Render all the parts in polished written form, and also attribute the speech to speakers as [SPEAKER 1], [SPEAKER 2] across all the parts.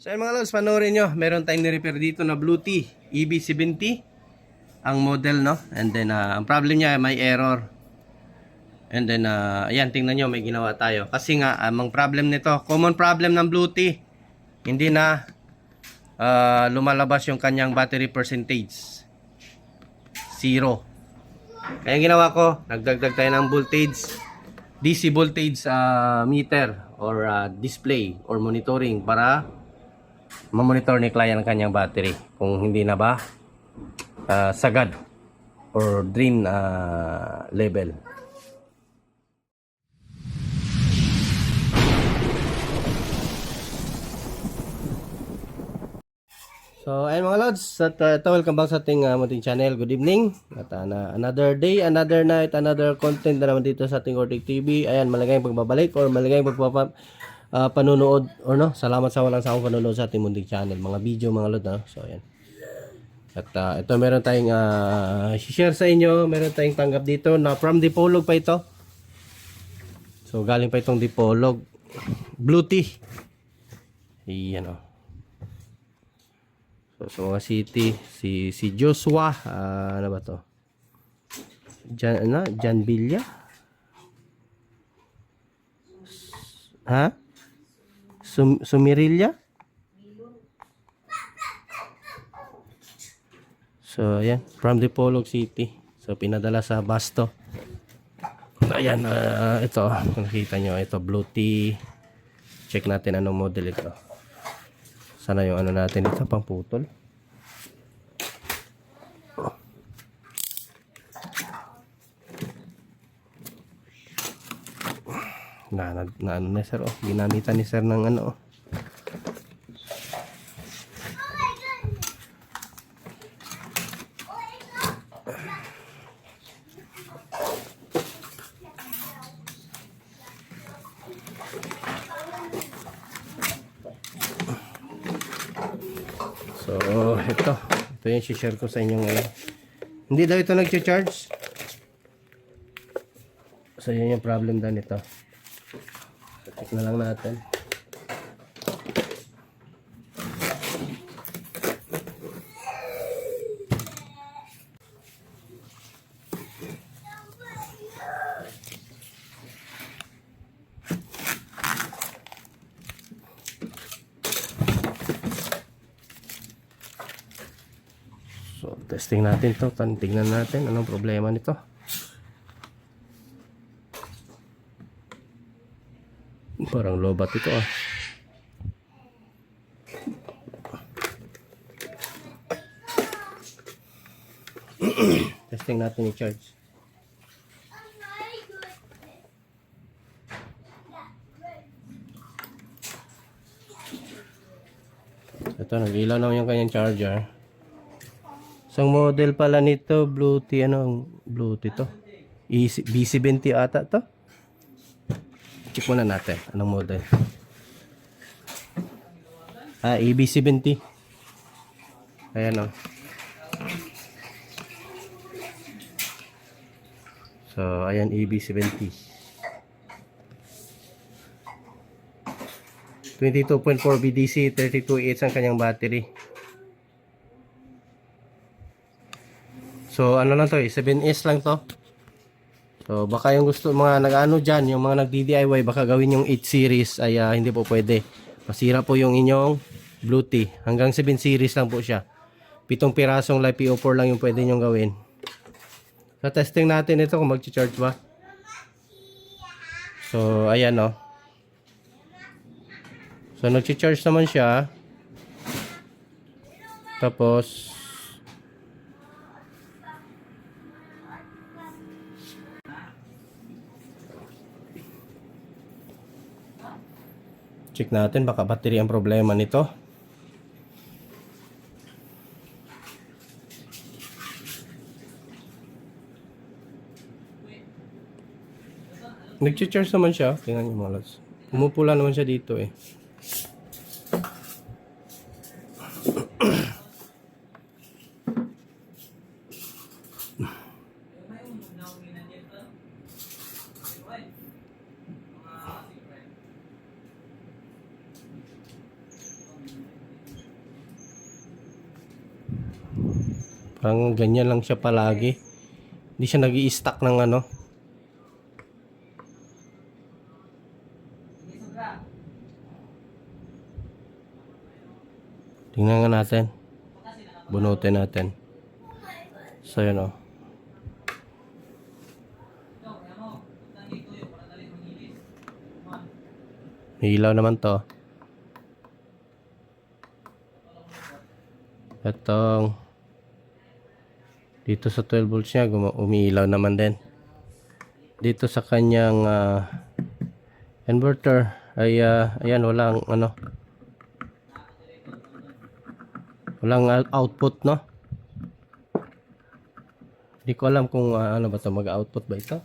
[SPEAKER 1] So yung mga lods, panoorin nyo, meron tayong ni-repair dito na Bluetooth EB70 ang model, no? And then ang problem niya may error. And then ayan, tingnan nyo, may ginawa tayo. Kasi nga, ang problem nito, common problem ng Bluetooth, hindi na lumalabas yung kanyang battery percentage. 0. Kaya ginawa ko, nagdagdag tayo ng voltage, DC voltage meter or display or monitoring para mamonitor ni client ang kanyang battery kung hindi na ba sagad or drain level. So ayun mga lods, at welcome back sa ating munting channel. Good evening. At another day, another night, another content na naman dito sa ating Ortic TV. Ayan, maligayang pagbabalik or maligayang panunood or no. Salamat sa walang sawang panunood sa ating munting channel. Mga video mga lods, no? So ayan. At ito meron tayong share sa inyo, meron tayong tanggap dito na from Dipolog pa ito. So galing pa itong Dipolog Bluetooth. Iyan oh. So sa mga city, si Joshua, ano ba to? Jan Villa? Ha? Sumirilla? So ayan, from Dipolog City. So pinadala sa Basto. Ayan, ito, kung nakita nyo, ito Bluetooth. Check natin anong model ito. Sana yung ano natin ito, pang putol. Na ano na sir, ginamitan ni sir ng ano. So, ito yung share ko sa inyo ngayon. Hindi daw ito nag-charge. So, yun yung problem daw nito. Check na lang natin. So, testing natin to. Tingnan natin anong problema nito. Parang lobat ito Testing natin i-charge. Ito, nag-ilaw naman yung kanyang charger. Isang model pala nito, Bluetooth, Bluetooth to? B70 ata to? Check muna natin, anong model. EB70. Ayan o. So, ayan, EB70. 22.4 BDC, 32H ang kanyang battery. So ano lang to 7S lang to. So baka yung gusto mga nag-ano dyan, yung mga nag-DIY baka gawin yung 8 series ay hindi po pwede. Masira po yung inyong Bluetooth. Hanggang 7 series lang po siya. 7 pirasong live PO4 lang yung pwede nyong gawin. So testing natin ito kung mag-charge ba. So ayan o. So nag-charge naman siya. Tapos check natin baka battery ang problema nito. Nag-charge naman siya. Tingnan niyo mga lods. Pumupula naman siya dito eh. Parang ganyan lang siya palagi. Hindi siya nag-i-stack ng ano. Tingnan nga natin. Bunutin natin. So yun o. Ilaw naman to. Itong dito sa 12 volts niya umiilaw naman din. Dito sa kanyang inverter ay ayan, walang ano, walang output, no? Hindi ko alam kung ano ba to, mag-output ba ito.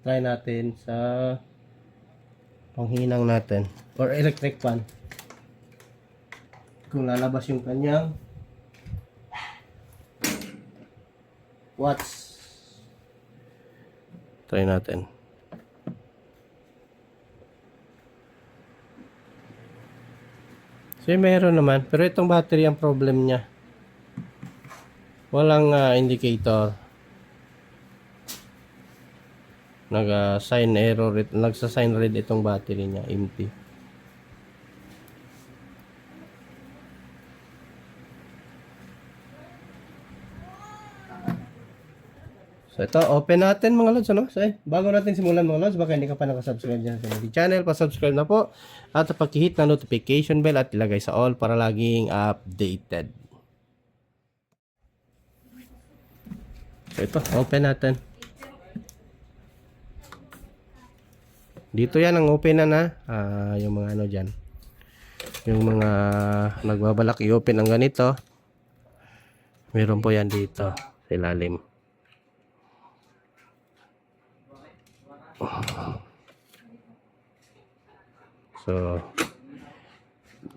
[SPEAKER 1] Try natin sa panghinang natin or electric fan kung lalabas yung kanyang watts. Try natin. So meron naman, pero itong battery ang problem niya, walang indicator. Nag-sign error, nagsa-sign red itong battery niya, empty. So ito, open natin mga lods, ano? So, bago natin simulan mga lods, baka hindi ka pa nakasubscribe dyan sa channel, pa-subscribe na po. At pag-hit na notification bell at ilagay sa all para laging updated. So ito, open natin. Dito yan ang open na yung mga ano dyan. Yung mga nagbabalak i-open ang ganito. Meron po yan dito sa ilalim. So,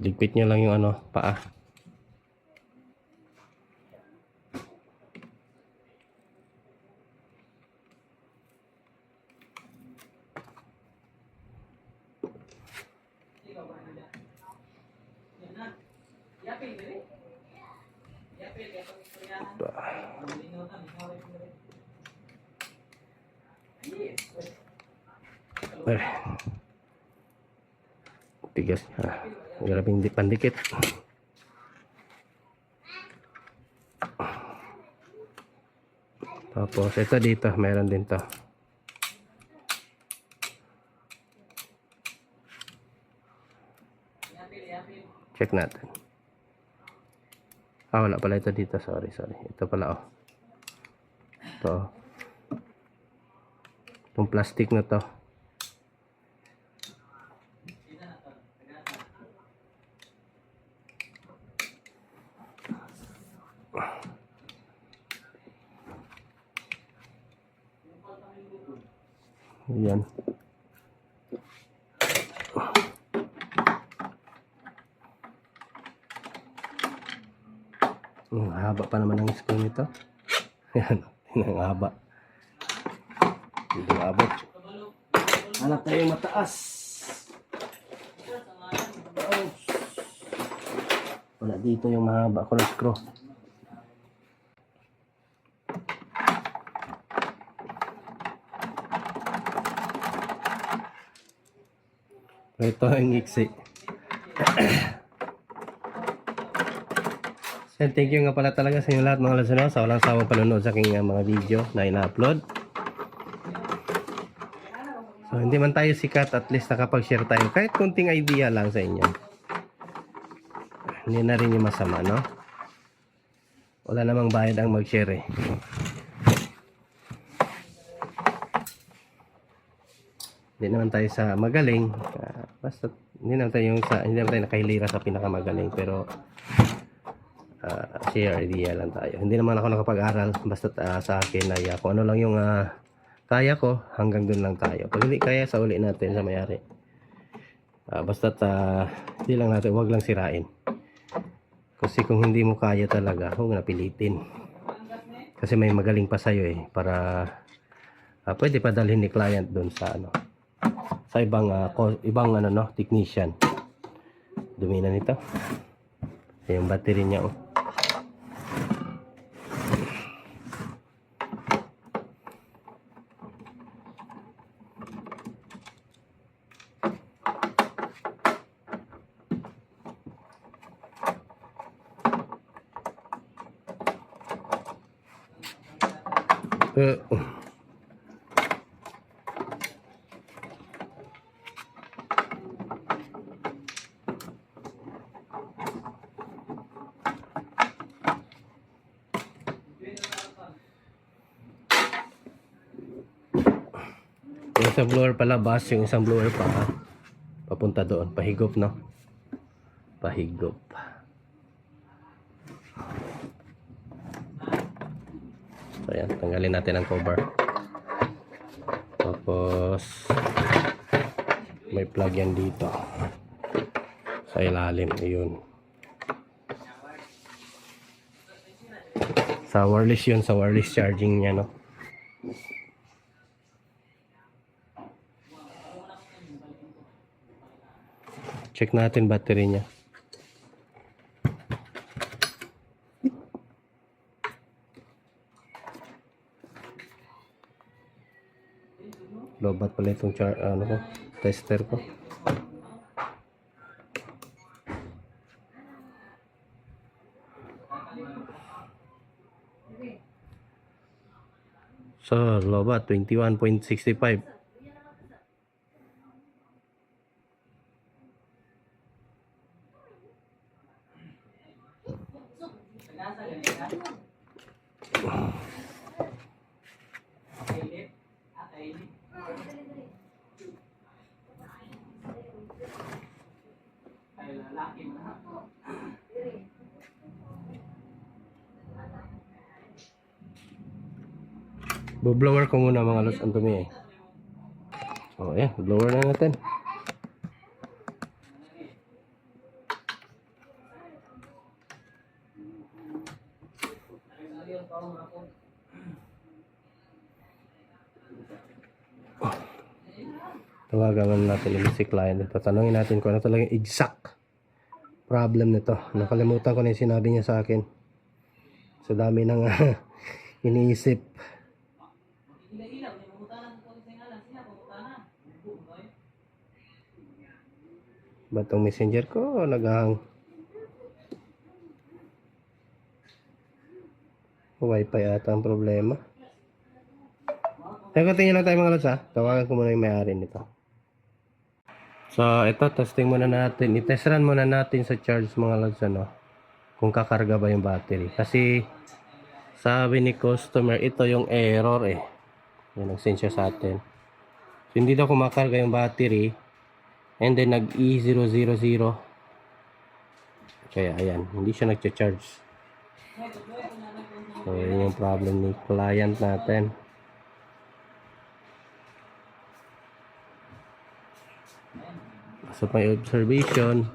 [SPEAKER 1] ligpit nyo lang yung ano, paa. Tigas niya. Grabe hindi pandikit. Tapos ito dito, meron din to. Check natin. Wala pala ito dito. Sorry. Ito pala Ito. Itong plastic na to. Ayan. Haba pa naman ang screen nito. Ayan. Ang haba. Hindi abot. Hanap tayo mataas. Wala dito yung mahaba ko ng screw. Ito ang iksi. And thank you nga pala talaga sa inyo lahat mga lasano sa walang sawang panonood sa aking mga video na ina-upload. So hindi man tayo sikat, at least nakapag-share tayo kahit kunting idea lang sa inyo. Hindi na rin yung masama, no? Wala namang bayad ang mag-share eh. Hindi naman tayo sa magaling. Basta hindi naman tayo nakahilira sa pinakamagaling, pero share idea lang tayo. Hindi naman ako nakapag-aral, basta sa akin ay kung ano lang yung kaya ko, hanggang dun lang tayo. Pag hindi kaya, sa uli natin sa mayari. Basta hindi lang natin, huwag lang sirain. Kasi kung hindi mo kaya talaga, huwag na pilitin. Kasi may magaling pa sa'yo eh, para pwede pa dalhin ni client dun sa ano, sa ibang ano, no, technician. Dumi na nito. Yung battery niya Uh, yung isang blower palabas, yung isang blower pa papunta doon, pahigop, no? Pahigop. So ayan, tanggalin natin ang cover. Tapos may plug yan dito sa ilalim, ayun. Sa wireless yun, sa wireless charging niya, no? Check natin battery niya. Lobat pala itong tester ko. So, lobat 21.65. Blower ko muna mga lods, ang dumi eh. So, ayan, blower na natin. Tawagan natin yung si client ito. Tanungin natin kung ano talaga exact problem nito. Nakalimutan ko na yung sinabi niya sa akin. Sa dami ng iniisip. Ba't itong messenger ko naghahang? Wi-Fi ata ang problema. Tingnan lang tayo mga lods ha. Tawagan ko muna yung may-ari nito. So ito, testing muna natin. I-test run muna natin sa charge mga lods, ano, kung kakarga ba yung battery. Kasi sabi ni customer, ito yung error eh. Yan, nag-send siya sa atin. So hindi daw kumakarga yung battery. And then nag E000. Kaya ayan, hindi siya nag-charge. So yun yung problem ni client natin. So may observation.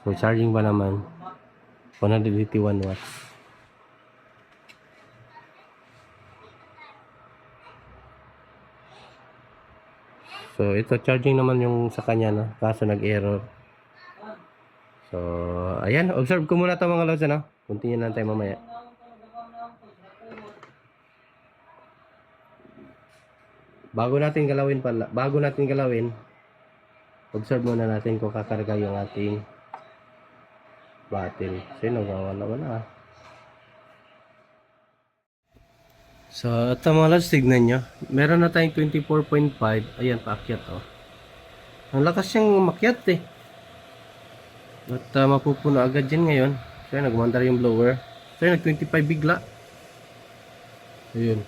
[SPEAKER 1] So charging ba naman? 181 watts. So ito charging naman yung sa kanya, no? Kaso nag-error. So ayan, observe ko muna ito mga lods, ano? Continue lang tayo mamaya. Bago natin galawin, observe muna natin kung kakarga yung ating battery. So nawawala. So ito mga lods, tignan nyo. Meron na tayong 24.5. Ayan, paakyat oh. Ang lakas siyang umakyat eh. At mapupuno agad yan ngayon. So nagmandar yung blower. So nag 25 bigla. Ayun.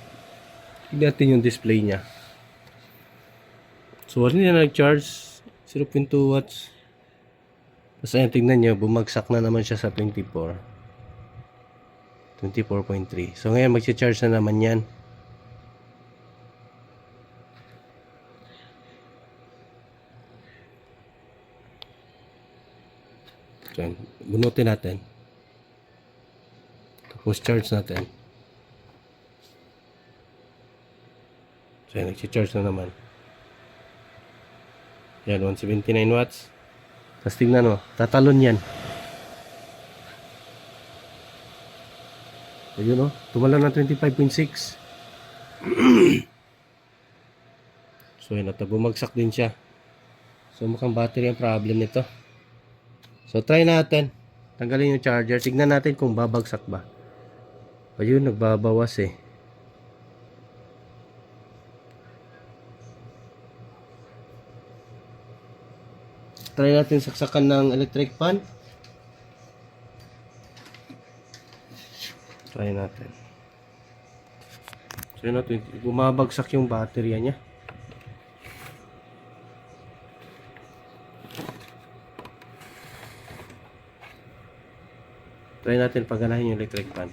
[SPEAKER 1] Tignan natin yung display niya. So hindi na nag-charge. 0.2 watts. Tapos ayan, tignan nyo, bumagsak na naman siya sa 24.3. So ngayon magsi-charge na naman yan. So bunutin natin. Tapos charge natin. So yan, nagsi-charge na naman. Yan, 179 watts. Tapos tignan mo, tatalon yan. Ayun o, tumalon ng 25.6. So yun, bumagsak din siya. So mukhang battery ang problem nito. So try natin. Tanggalin yung charger. Tignan natin kung babagsak ba. Ayun, nagbabawas eh. Try natin saksakan ng electric fan. Try natin. So yun natin, bumabagsak yung baterya niya. Try natin paganahin yung electric fan.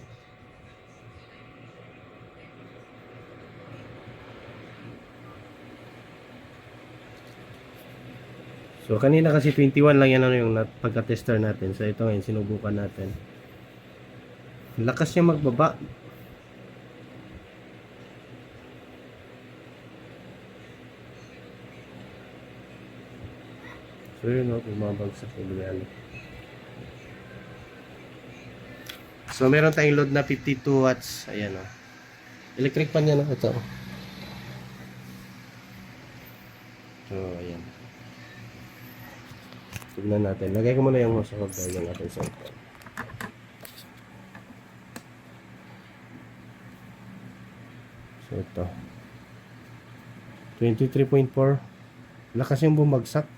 [SPEAKER 1] So kanina kasi 21 lang yan ano yung pagka-tester natin. So ito ngayon sinubukan natin. Lakas niya magbaba. So yun o, bumabagsak yung ano. So meron tayong load na 52 watts. Ayan o. Electric fan yan o. Ito. So ayan. Tignan natin. Lagay ko muna yung hose holder yung ating cellphone. So ito. 23.4. Lakas yung bumagsak.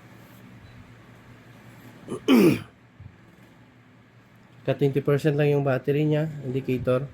[SPEAKER 1] Ka 20% lang yung battery niya, indicator.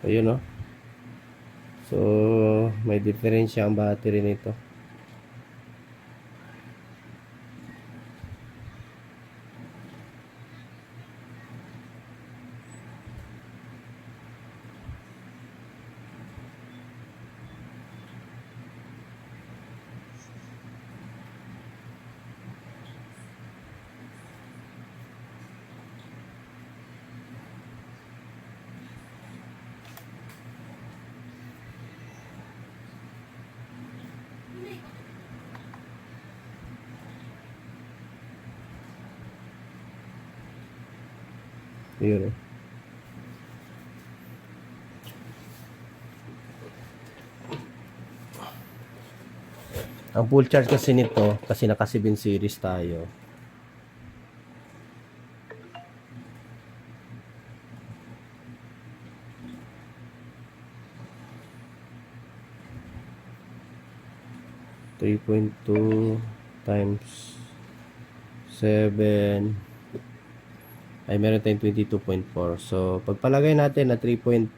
[SPEAKER 1] Ayun, no? So, may diferensya ang battery nito. Ayun, no? Ang full charge kasi nito, kasi naka 7 series tayo. .2 times 7 ay meron tayong 22.4. So pagpalagay natin na 3.40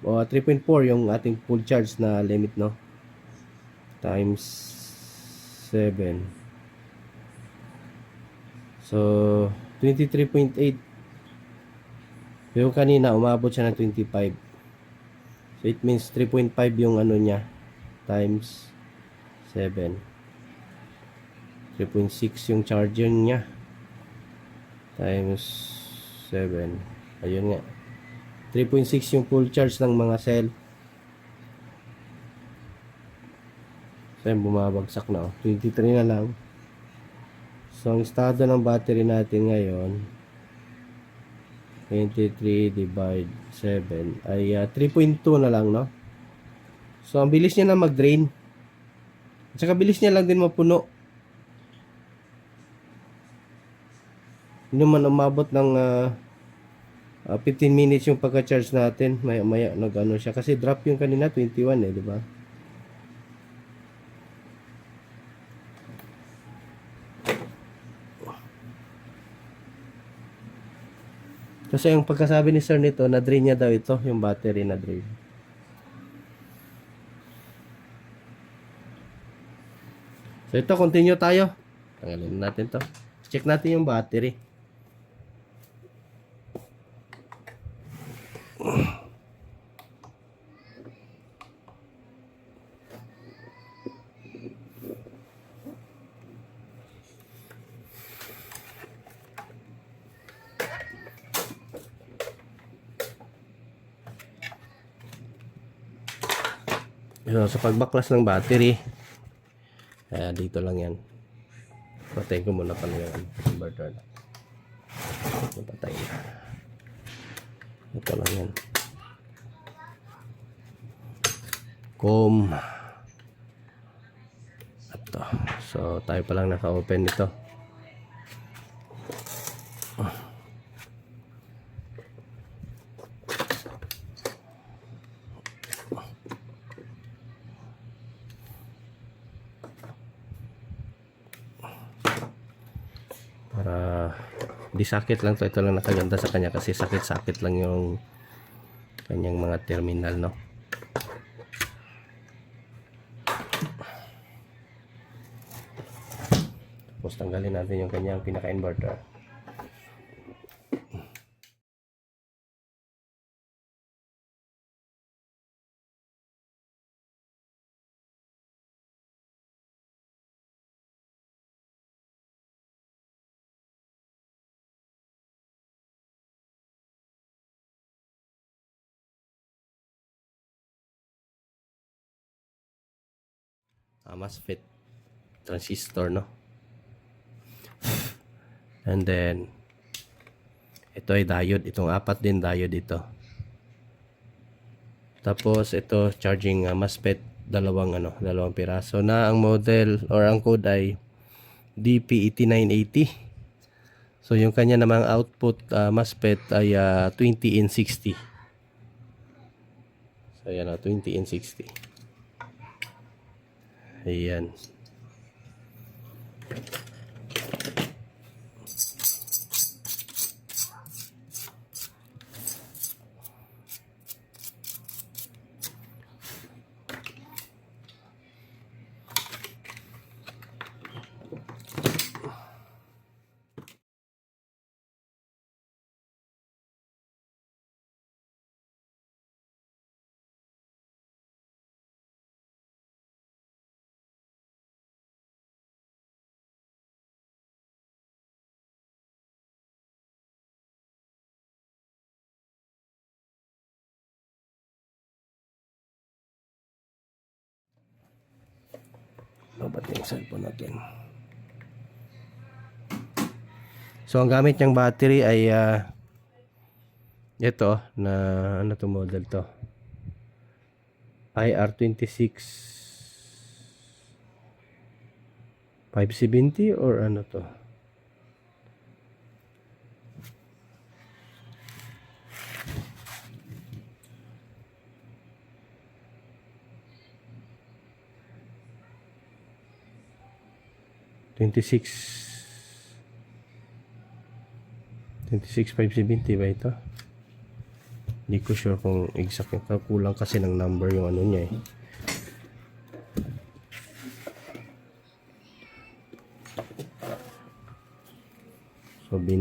[SPEAKER 1] o 3.4 yung ating full charge na limit, no, times 7, so 23.8. yung kanina umabot siya ng 25. So it means 3.5 yung ano niya times 7. 3.6 yung charger niya times 7. Ayun nga. 3.6 yung full charge ng mga cell. So yun, bumabagsak na. 23 na lang. So ang estado ng battery natin ngayon 23 divide 7 ay 3.2 na lang, no? So ang bilis niya na mag-drain. At saka bilis niya lang din mapuno. Hindi man umabot ng 15 minutes yung pagka-charge natin. Maya nag-ano siya. Kasi drop yung kanina 21 di ba? Kasi yung pagkasabi ni sir nito, na-drain niya daw ito, yung battery na drain. So ito, continue tayo. Tanggalin natin to. Check natin yung battery. So, sa pagbaklas ng battery, dito lang yan. Patayin ko muna pala yung inverter. Patayin. Ito lang yan. Ito. So, tayo pa lang naka-open nito. Para di sakit lang to. Ito lang nakaganda sa kanya kasi sakit-sakit lang yung kanyang mga terminal, no? Tapos tanggalin natin yung kanyang pinaka-inverter. MOSFET transistor, no? And then ito ay diode, itong apat din diode ito. Tapos ito charging MOSFET, dalawang piraso na. Ang model or ang code ay DP8980. So yung kanya namang output MOSFET ay 20N60. So yan, 20N60. Ayan. Ba't yung cellphone natin? So ang gamit niyang battery ay ito na ano to model to, IR26 570 or ano to, ₱26 570 ba ito? Hindi ko sure kung exact yung kulang kasi ng number yung ano niya eh. So B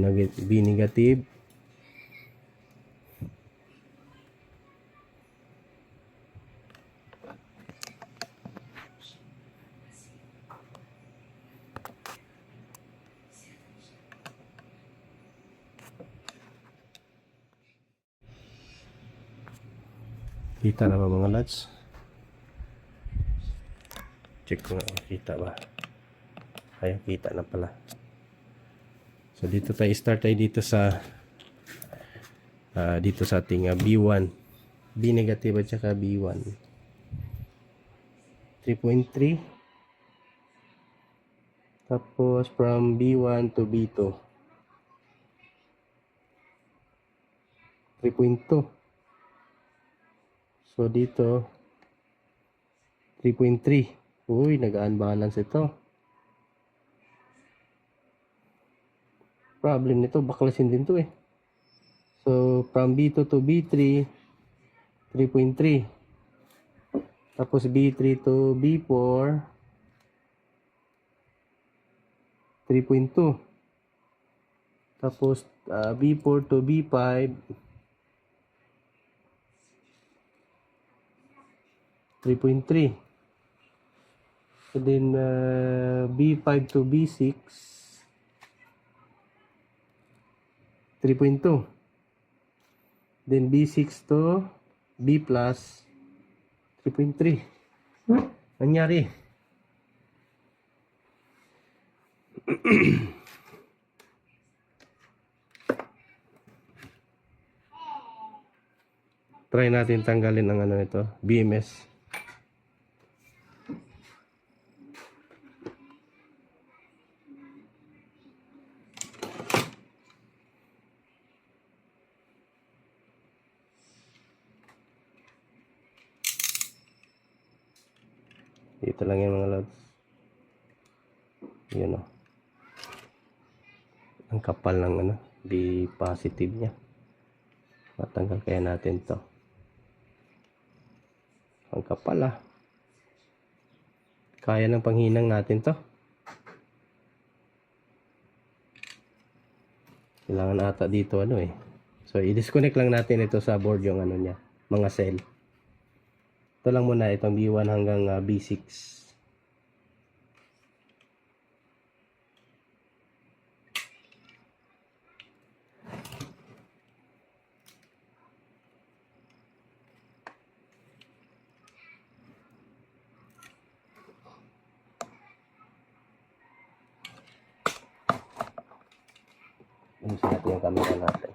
[SPEAKER 1] negative. Kita na ba mga lads? Check ko nga, kita ba? Ay, kita na pala. So dito tayo start tayo dito sa ating B1, B negative at saka B1 3.3. Tapos from B1 to B2 3.2. So dito 3.3. Uy, nag-unbalance ito. Problem nito, baklasin din to eh. So from B2 to B3 3.3. Tapos B3 to B4 3.2. Tapos B4 to B5 3.3. And then B5 to B6 3.2. Then B6 to B plus 3.3. Nangyari. Try natin tanggalin ang ano ito, BMS. Dito lang yan mga lods. Yun o. Ang kapal ng ano, B positive niya. Matanggal kaya natin to. Ang kapal ah. Kaya ng panghinang natin to. Kailangan ata dito ano eh. So i-disconnect lang natin ito sa board yung ano niya, mga cell. Ito lang muna itong B1 hanggang B6. Ayusin natin yung camera natin.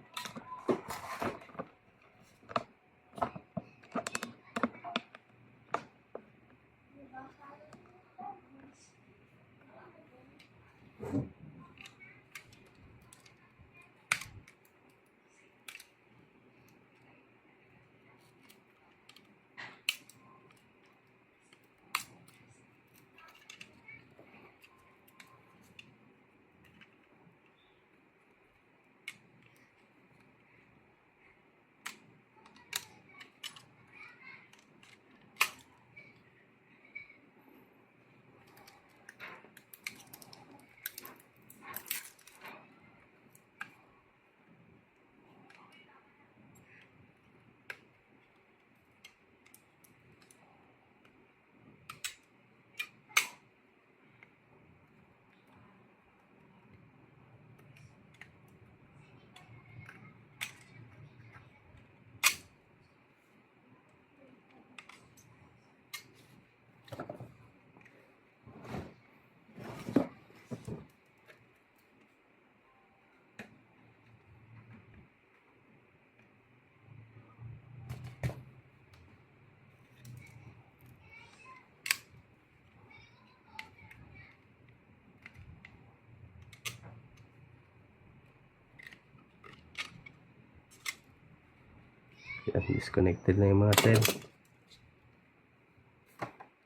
[SPEAKER 1] Yan, disconnected na yung mga cell.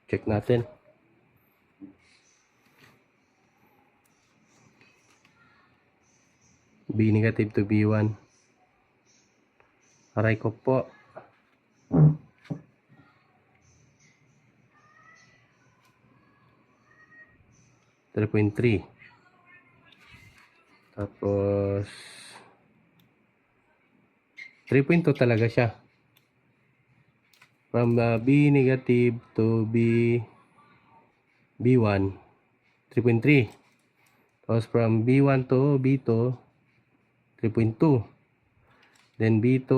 [SPEAKER 1] Check natin. B negative to B1. Aray ko po. 3.3. Tapos 3.2 talaga siya. From B negative to B1 3.3. Tapos from B1 to B2 3.2. Then B2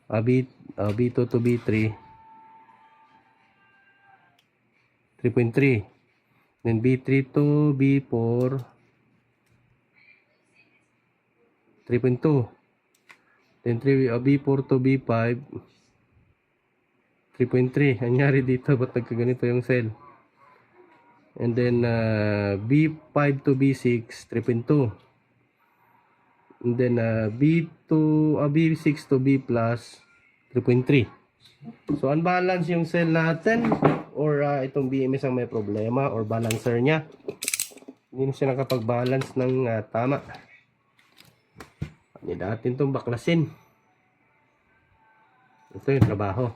[SPEAKER 1] B2 to B3 3.3. Then B3 to B4 3.2. Then B4 to B5 3.3. Anyari dito, ba't nagkaganito yung cell? And then B5 to B6 3.2. And then B6 to B plus 3.3. So unbalance yung cell natin, or itong BMS ang may problema, or balancer nya. Hindi na siya nakapag-balance ng tama. Hindi natin itong baklasin. Ito yung trabaho.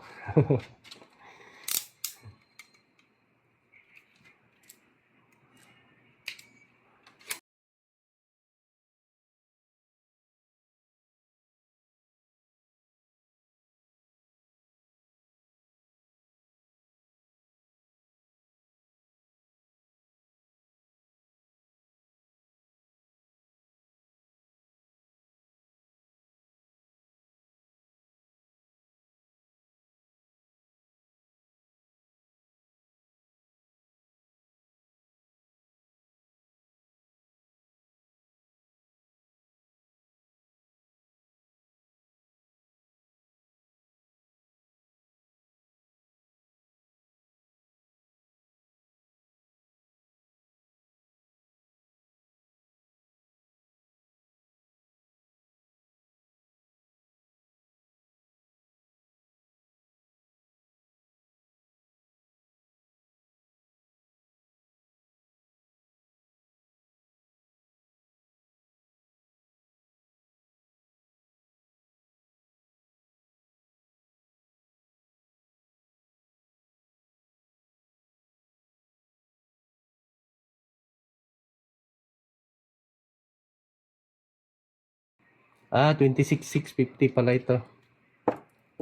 [SPEAKER 1] Ah, 26,650 pala ito.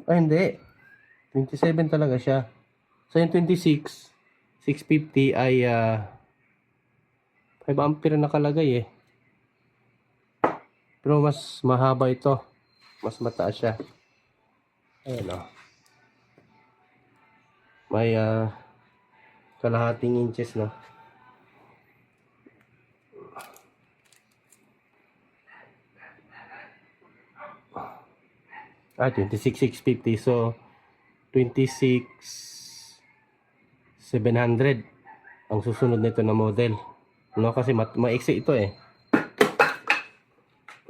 [SPEAKER 1] Ah, hindi. 27 talaga siya. So, yung 26,650 ay 5 ampere nakalagay eh. Pero mas mahaba ito. Mas mataas siya. Ayan o. May kalahating inches na. Ah, 26,650. So, 26,700 ang susunod nito na model. No, kasi maiksi ito eh.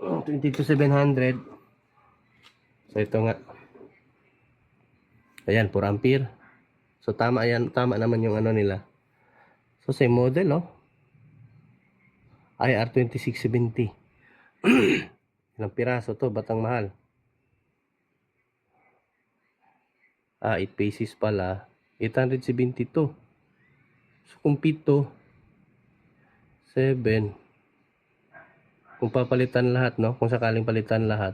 [SPEAKER 1] 22,700. So, ito nga. Ayan, 4 ampere. So, tama yan. Tama naman yung ano nila. So, same model, oh. IR2670. Ilang piraso to? Batang mahal. 8 pieces pala. 872. So, kung 7, 7. Kung papalitan lahat, no? Kung sakaling palitan lahat.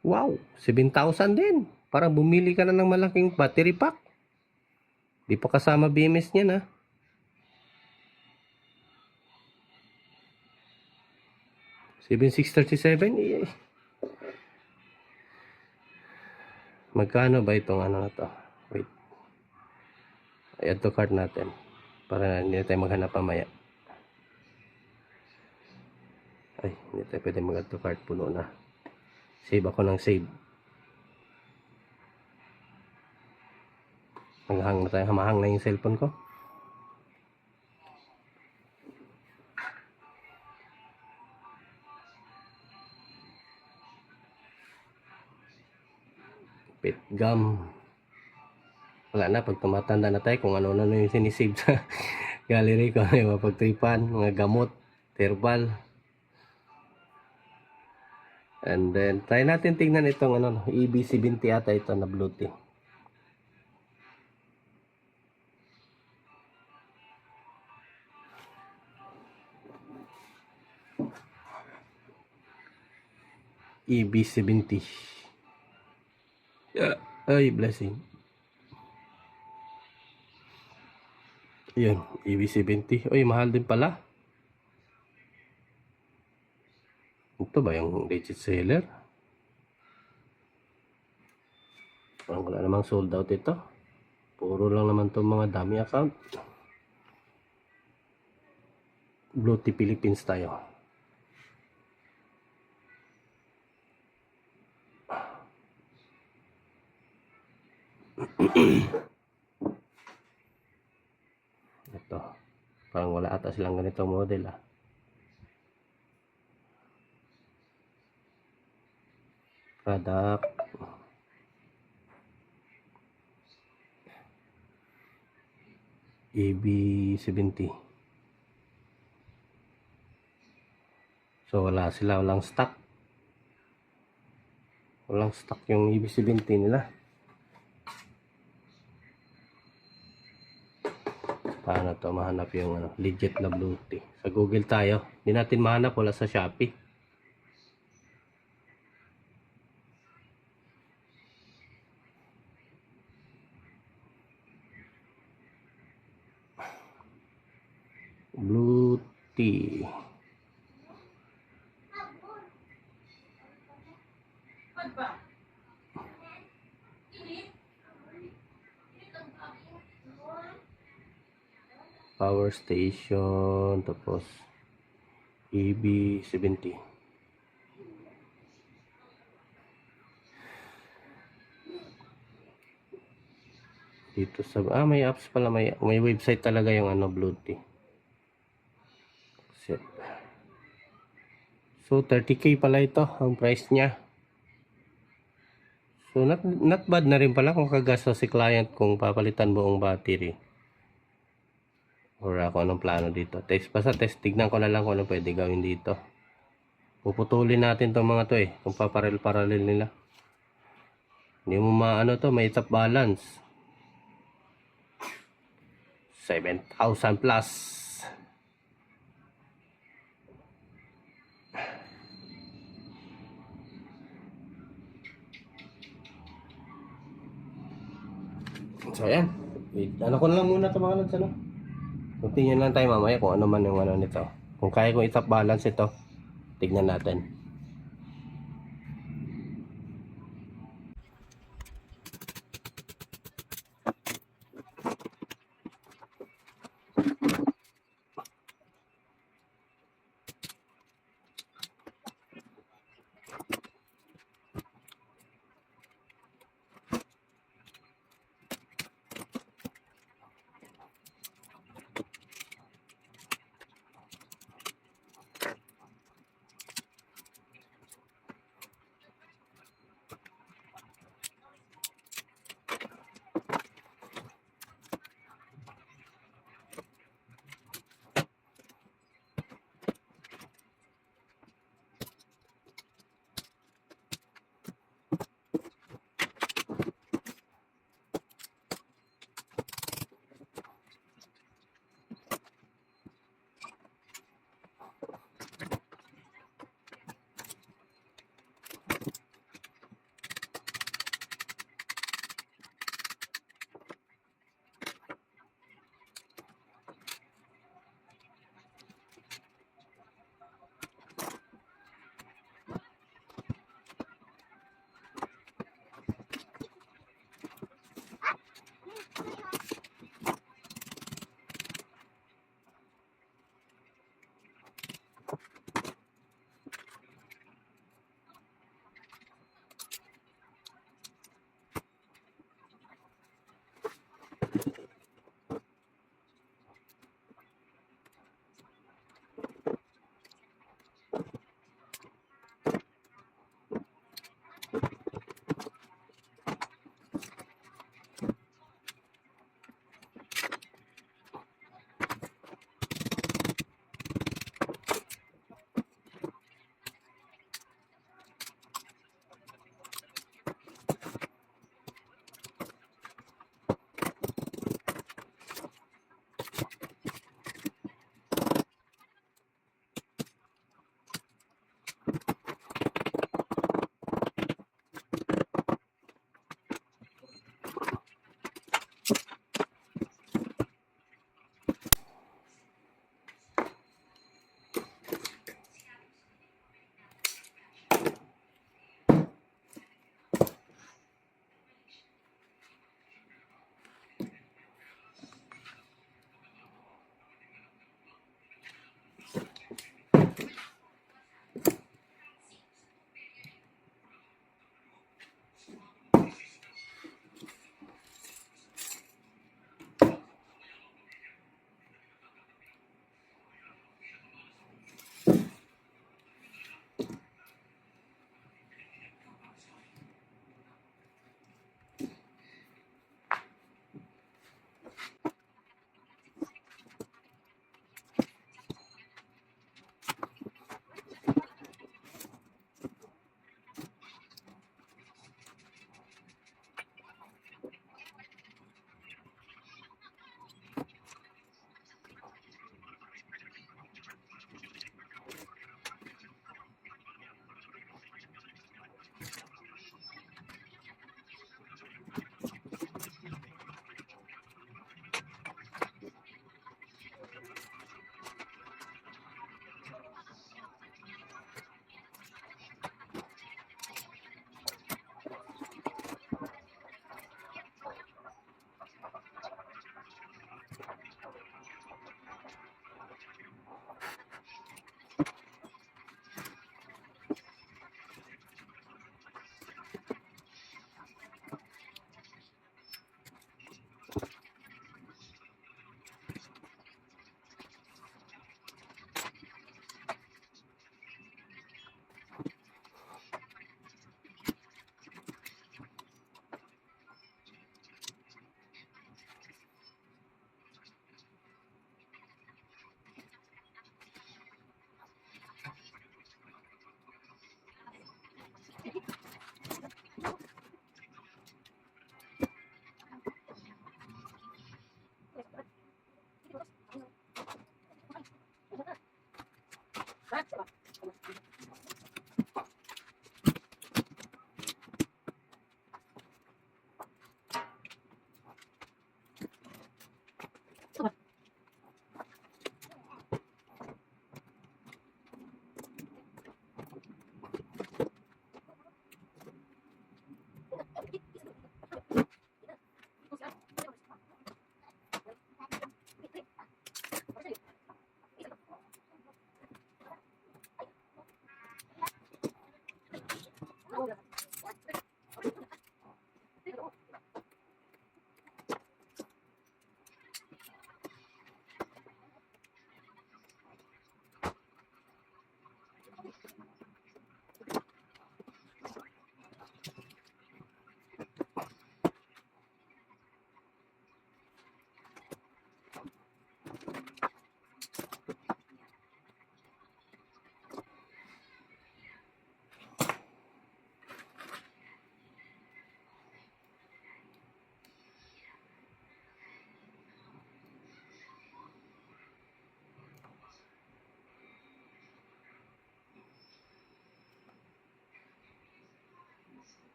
[SPEAKER 1] Wow! 7,000 din. Parang bumili ka na ng malaking battery pack. Di pa kasama BMS niya na. $7,637. Magkano ba itong ano na to? Wait. I-add to cart natin. Para hindi na tayo maghanap pamaya. Ay, hindi tayo pwede mag-add to cart. Puno na. Save ako ng save. Hanghang na tayo. Hamahang na yung cellphone ko. Pit gum. Wala na. Pag tumatanda na tayo kung ano na yung sinisave sa gallery ko. Yung mapagtripan. Mga gamot. Herbal. And then, try natin tingnan itong ano, EB70 ata ito na Bluetooth. EB70. Yeah. Ay, blessing. Ayan, EB70. Uy, mahal din pala. Ito ba yung legit seller? Parang wala namang sold out ito. Puro lang naman itong mga dummy account. Bluetooth Philippines tayo. Ito. Parang wala ata silang ganitong model ah. Product. EB70. So wala sila, walang stock. Walang stock yung EB70 nila. Paano to mahanap yung ano, legit na Bluetooth? Sa Google tayo. Hindi natin mahanap, wala sa Shopee. Bluetooth. Power station, tapos EB70. Dito sa may apps pala, may website talaga yung ano Bluetooth. Set. So 30k pala ito ang price niya. So not bad na rin pala kung kagasto si client kung papalitan buong battery. Or ako anong plano dito. Basta tignan ko na lang kung ano pwede gawin dito. Puputulin natin tong mga to eh. Kung paparel-parallel nila. Hindi mo maano to, may top balance. 7,000 plus. So, ayan. Ano ko na lang muna ito mga lods, ano? Continue lang tayo mamaya kung ano man yung ano nito. Kung kaya kong i-top balance ito, tignan natin.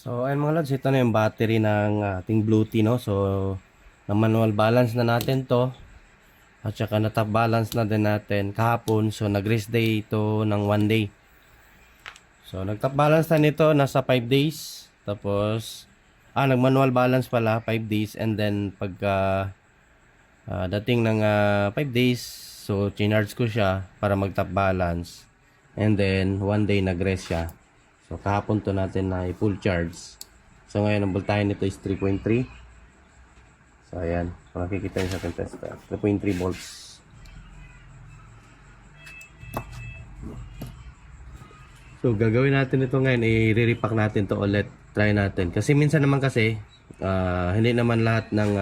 [SPEAKER 1] So ayun mga lods, ito na yung battery ng ating Bluetooth, no? So na manual balance na natin to. At saka na top balance na din natin kahapon. So nag rest day ito ng 1 day. So nag top balance na nito nasa 5 days. Tapos nag manual balance pala 5 days, and then pagka dating ng 5 days, so chinarge ko siya para mag top balance. And then 1 day nag rest siya. So kahapon to natin na i-full charge. So ngayon ang voltahe nito is 3.3. So ayan, makikita nyo sa ating tester, 3.3 volts. So gagawin natin ito ngayon, i-repack natin to ulit. Try natin. Kasi minsan naman kasi, hindi naman lahat ng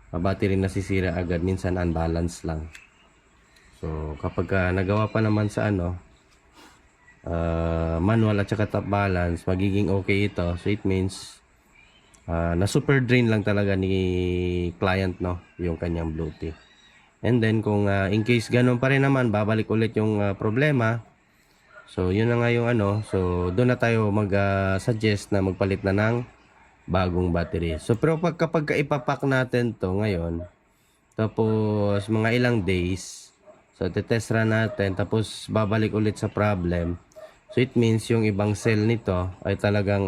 [SPEAKER 1] battery nasisira agad. Minsan unbalance lang. So kapag nagawa pa naman sa manual at saka top balance, magiging okay ito. So it means na super drain lang talaga ni client, no, yung kanyang Bluetooth. And then kung in case ganun pa rin naman, babalik ulit yung problema. So yun na nga yung so doon na tayo mag suggest na magpalit na ng bagong battery. So pero kapag ipapack natin to ngayon, tapos mga ilang days, so test run natin, tapos babalik ulit sa problem. So it means yung ibang cell nito ay talagang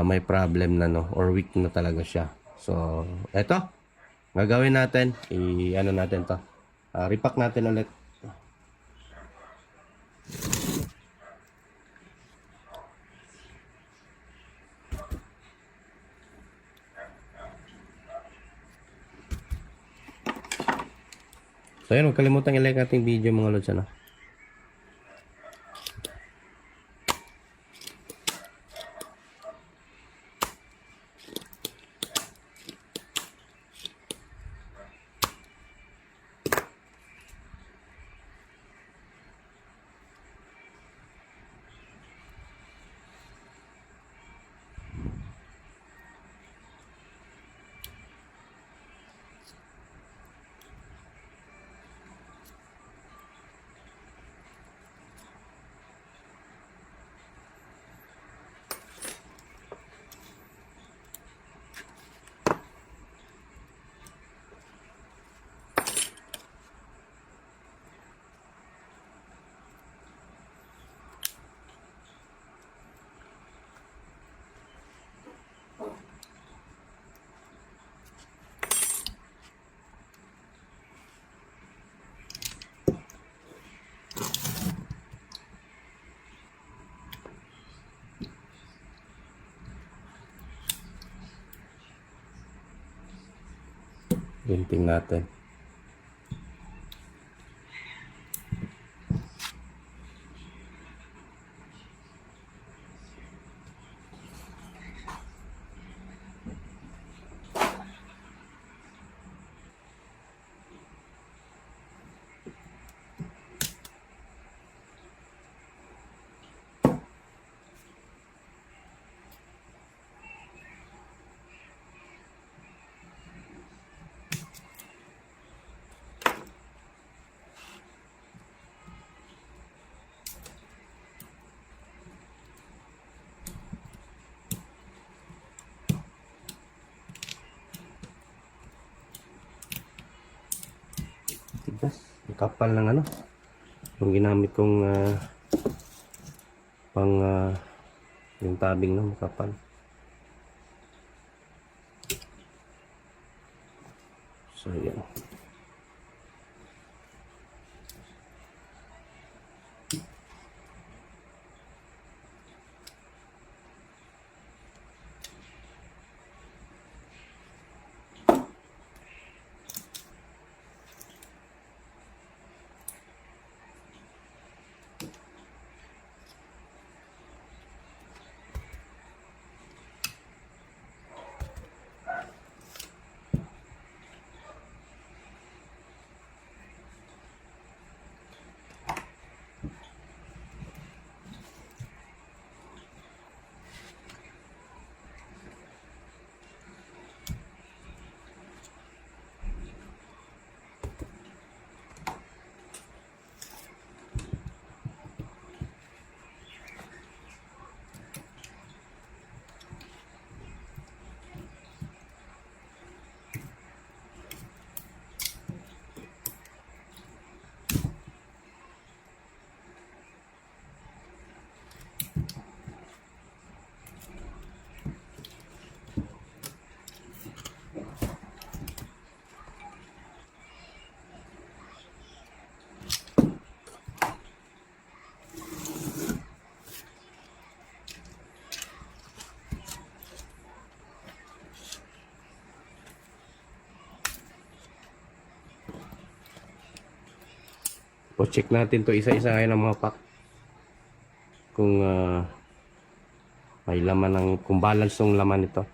[SPEAKER 1] may problem na, no, or weak na talaga siya. So eto, gagawin natin, natin to, repack natin ulit. So yun, huwag kalimutang i-like ating video mga lods, Ginting natin. Tigas, kapal ng yung ginamit kong pang yung tabing, no, makapal. So yan. O check natin to isa-isa ngayon ng mga pack. Kung may laman ng, kung balance ng laman nito.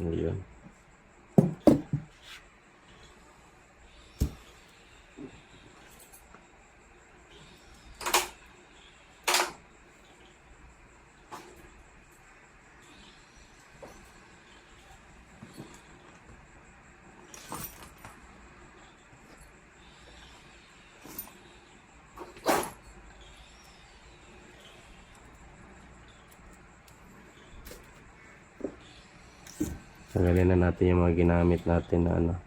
[SPEAKER 1] Ayun. Tanggalin na natin yung mga ginamit natin na ano. Oh.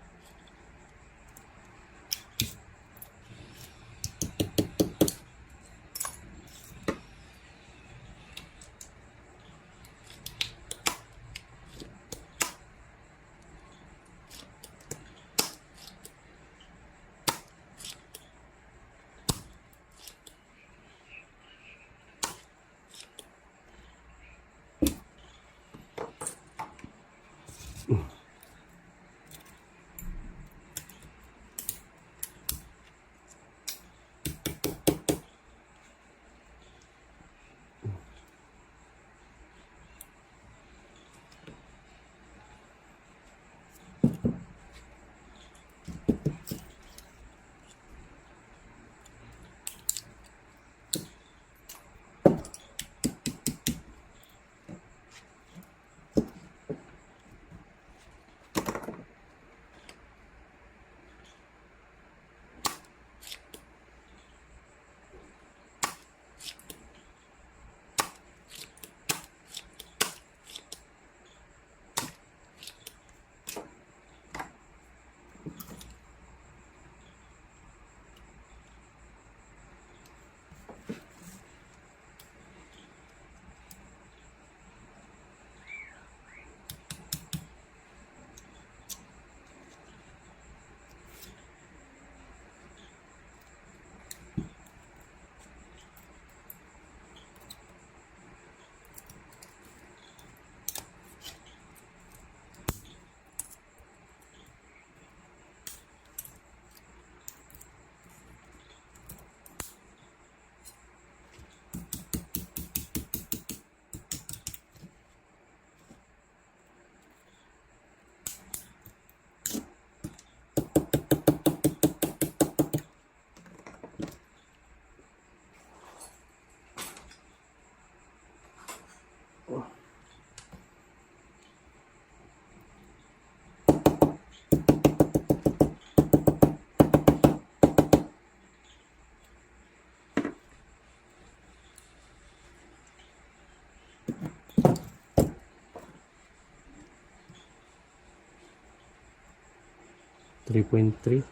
[SPEAKER 1] 3.3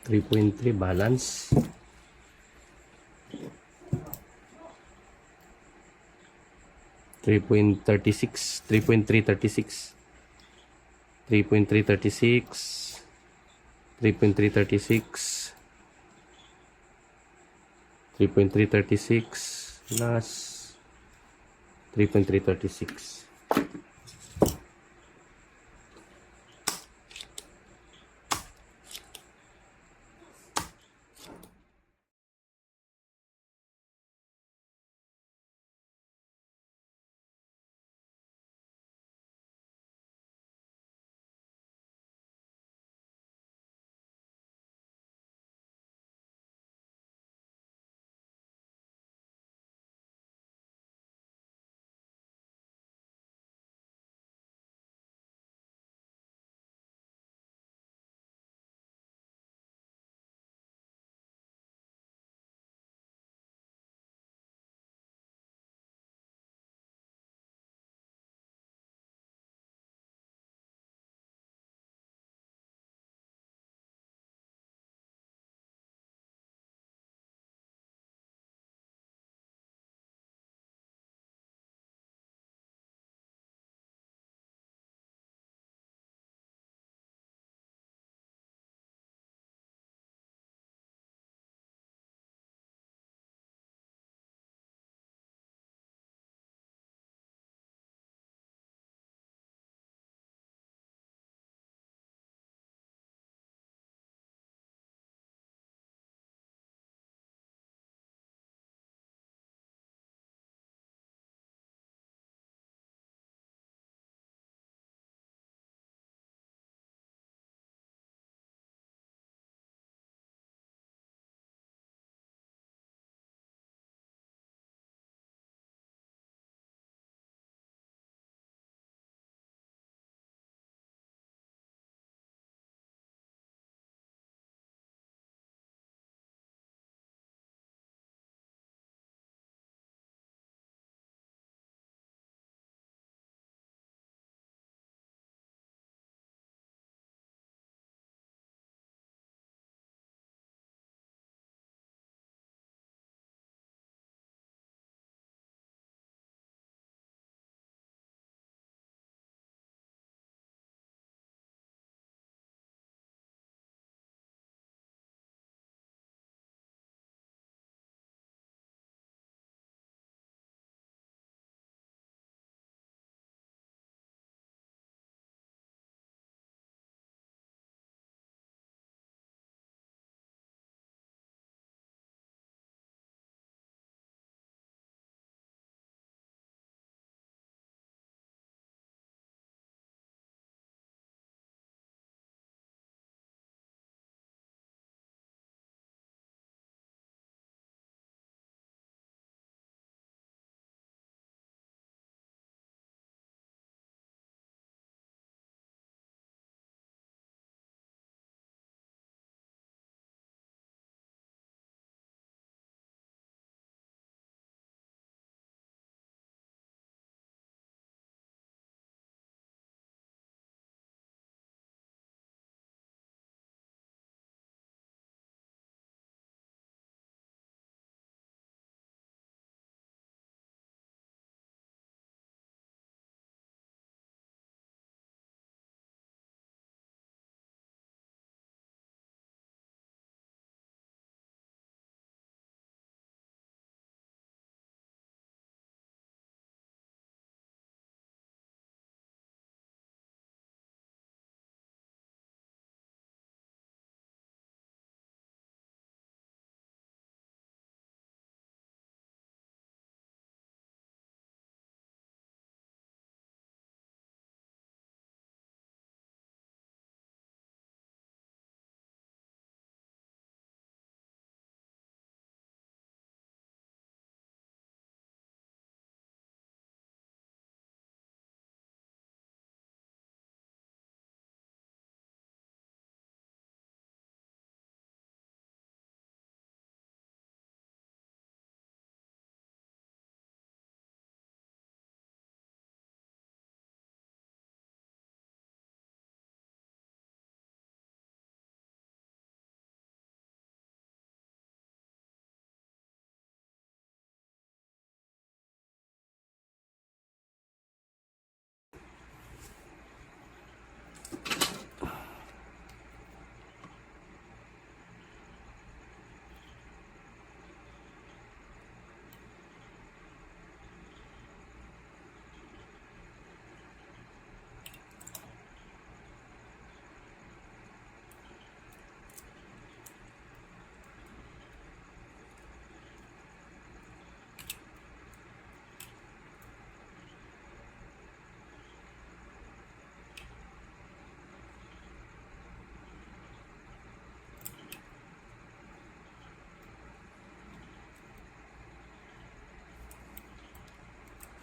[SPEAKER 1] 3.3 balance. 3.36 3.336 3.336 3.336 3.336 plus 3.336.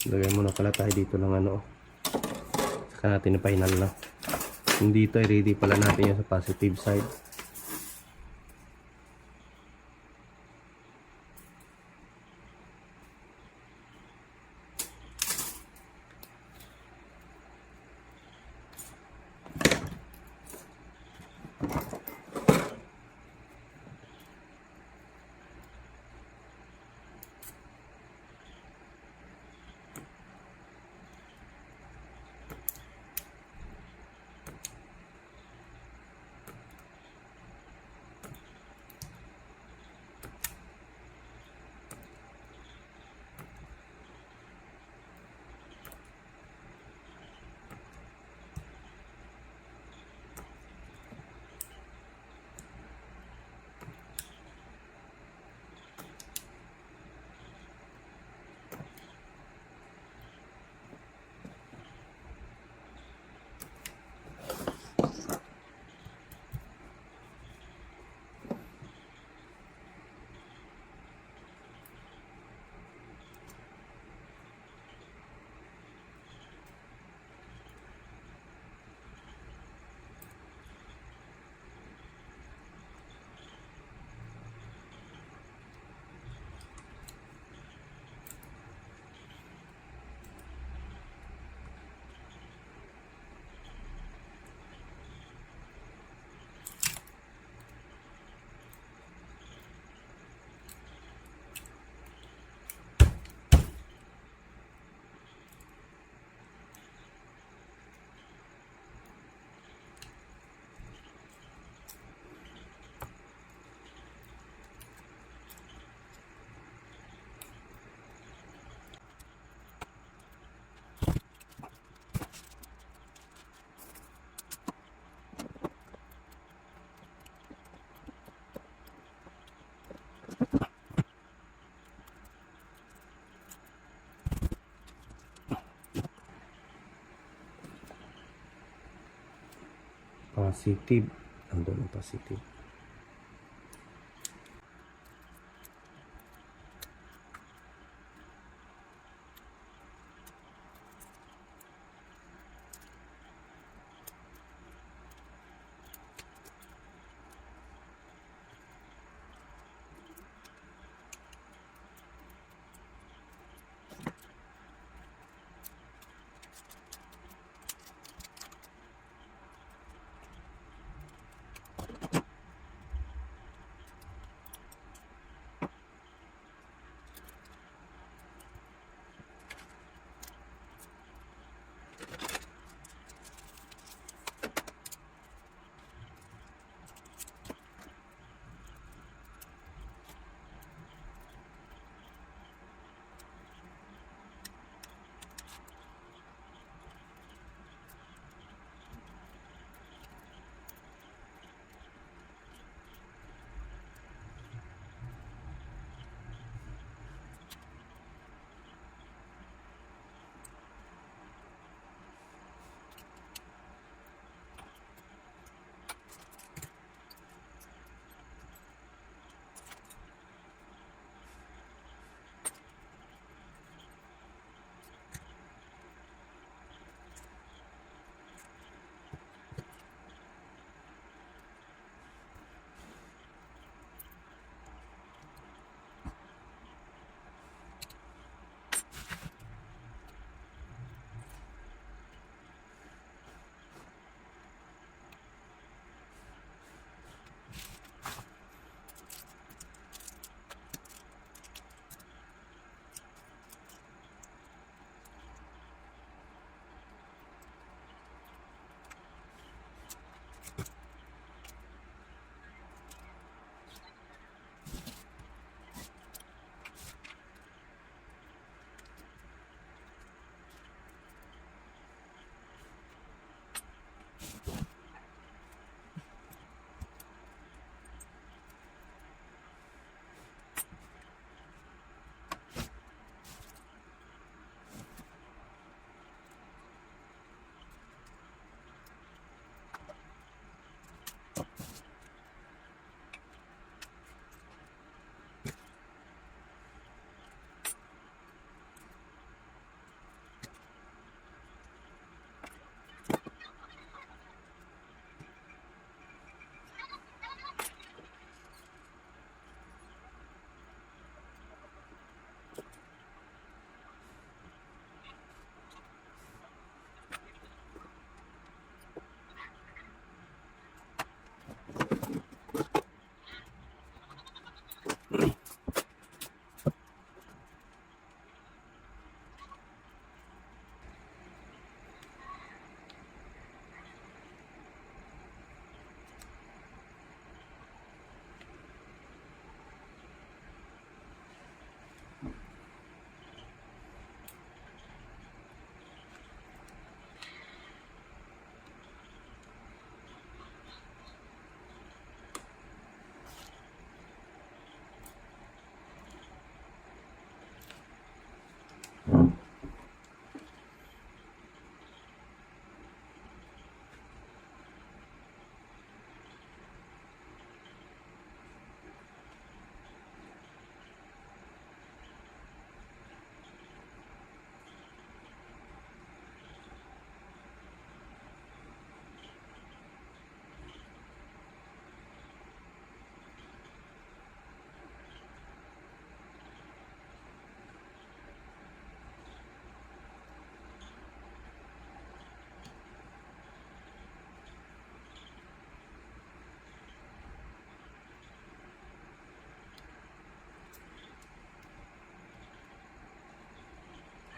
[SPEAKER 1] Lagay muna pala tayo dito ng ano. Saka natin yung final na. Yung dito ay ready pala natin yung sa positive side. Positive. Andun ang positive.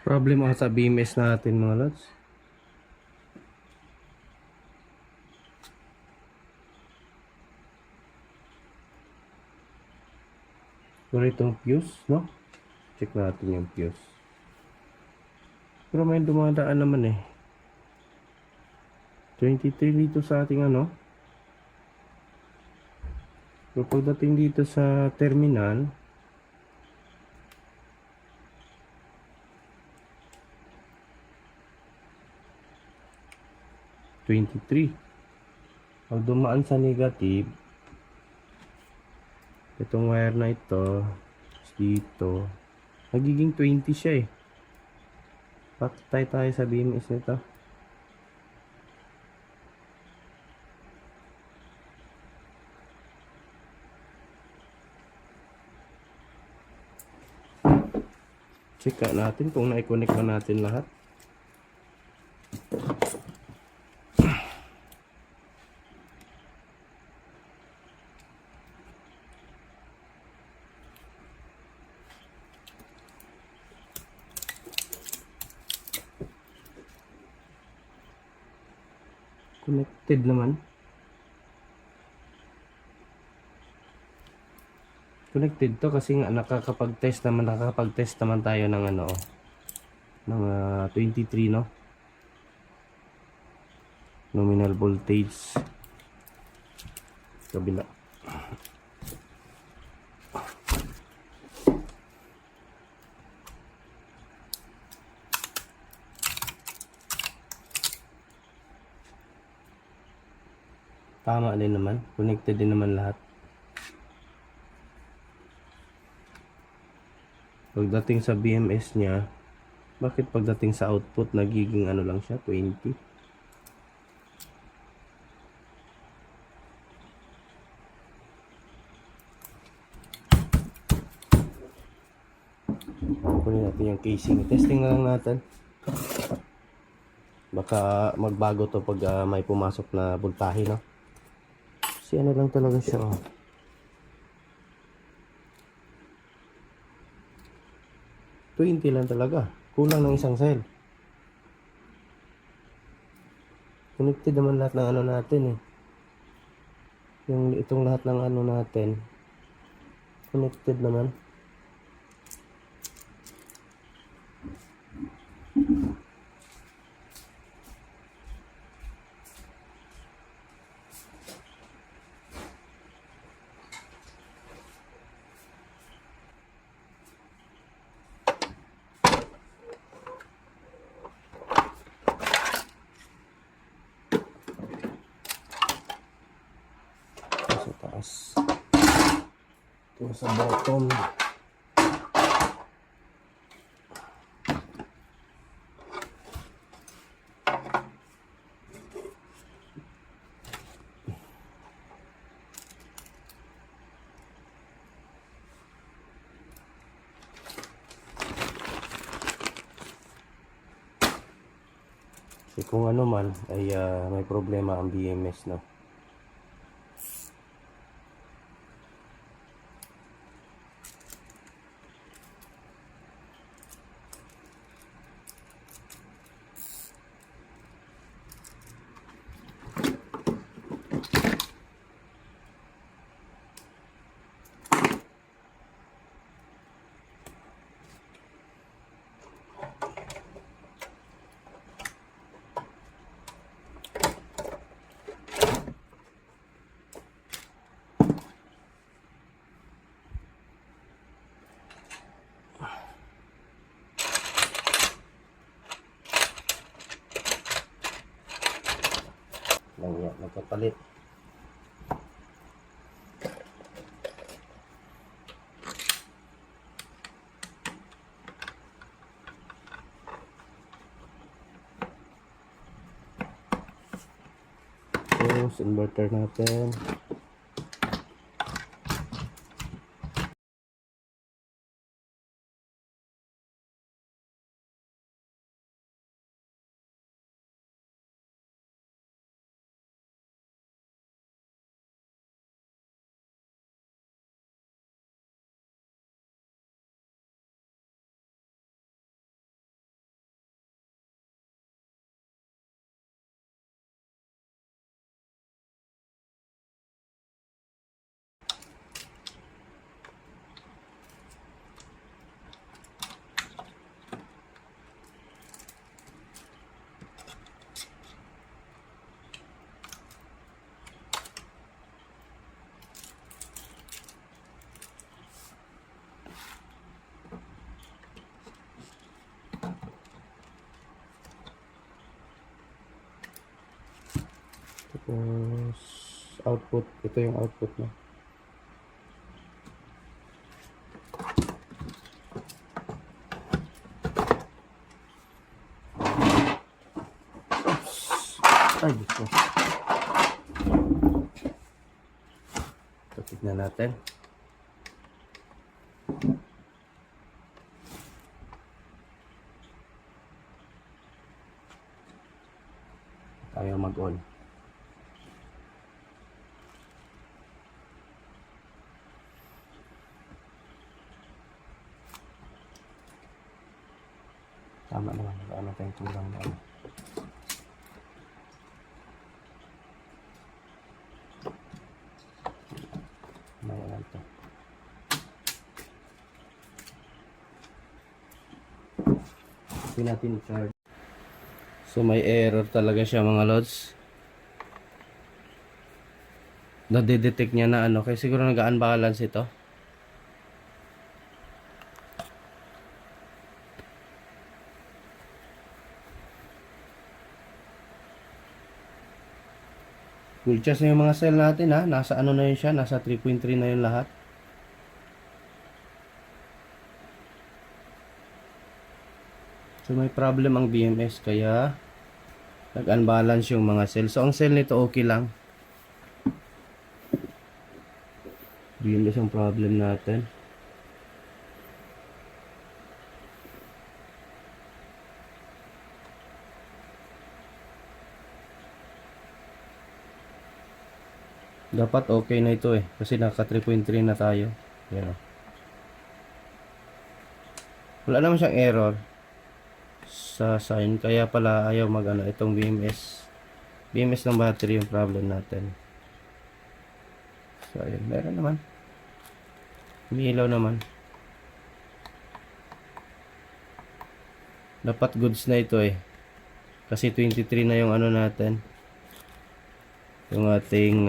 [SPEAKER 1] Problem ako sa BMS natin mga lods. Pero itong fuse, no? Check natin yung fuse. Pero may dumadaan naman eh. 23 dito sa ating ano. Pero pagdating dito sa terminal, 23. Pag dumaan sa negative, itong wire na ito, dito, nagiging 20 siya eh. Patay tayo sa BMS nito. Check natin kung na-connect ba natin lahat. Connected naman. Connected to kasi nga nakakapag-test naman tayo ng ano, ng 23, no? Nominal voltage. Kabila. Tama din naman. Connected din naman lahat. Pagdating sa BMS niya, bakit pagdating sa output nagiging ano lang siya, 20? Kunin natin yung casing. Testing na lang natin. Baka magbago to pag may pumasok na voltahe, no? Kasi ano lang talaga siya, oh. $20 lang talaga. Kulang ng isang cell. Connected naman lahat ng ano natin eh. Yung itong lahat ng ano natin. Connected naman. Sa taas. Ito sa bottom. Kasi kung ano man ay may problema ang BMS, no? Nagkapalit. Tapos inverter natin. Tapos output, ito yung output na. Ay, dito. Ito, tignan natin. Tayo mag-on. Tama naman. Ano tayong tulang na ano. Maya ito. Hindi natin i-charge. So may error talaga siya mga lods. Nade-detect niya na ano. Kaya siguro nag-unbalance ito. Full charge na yung mga cell natin ha. Nasa ano na yun siya. Nasa 3.3 na yun lahat. So may problem ang BMS. Kaya nag-unbalance yung mga cell. So ang cell nito okay lang. BMS ang problem natin. Dapat okay na ito eh. Kasi naka 3.3 na tayo. Yan o. Wala naman siyang error sa sign. Kaya pala ayaw mag ano, itong BMS. BMS ng battery yung problem natin. So ayun. Meron naman. Umiilaw naman. Dapat goods na ito eh. Kasi 23 na yung ano natin. Yung ating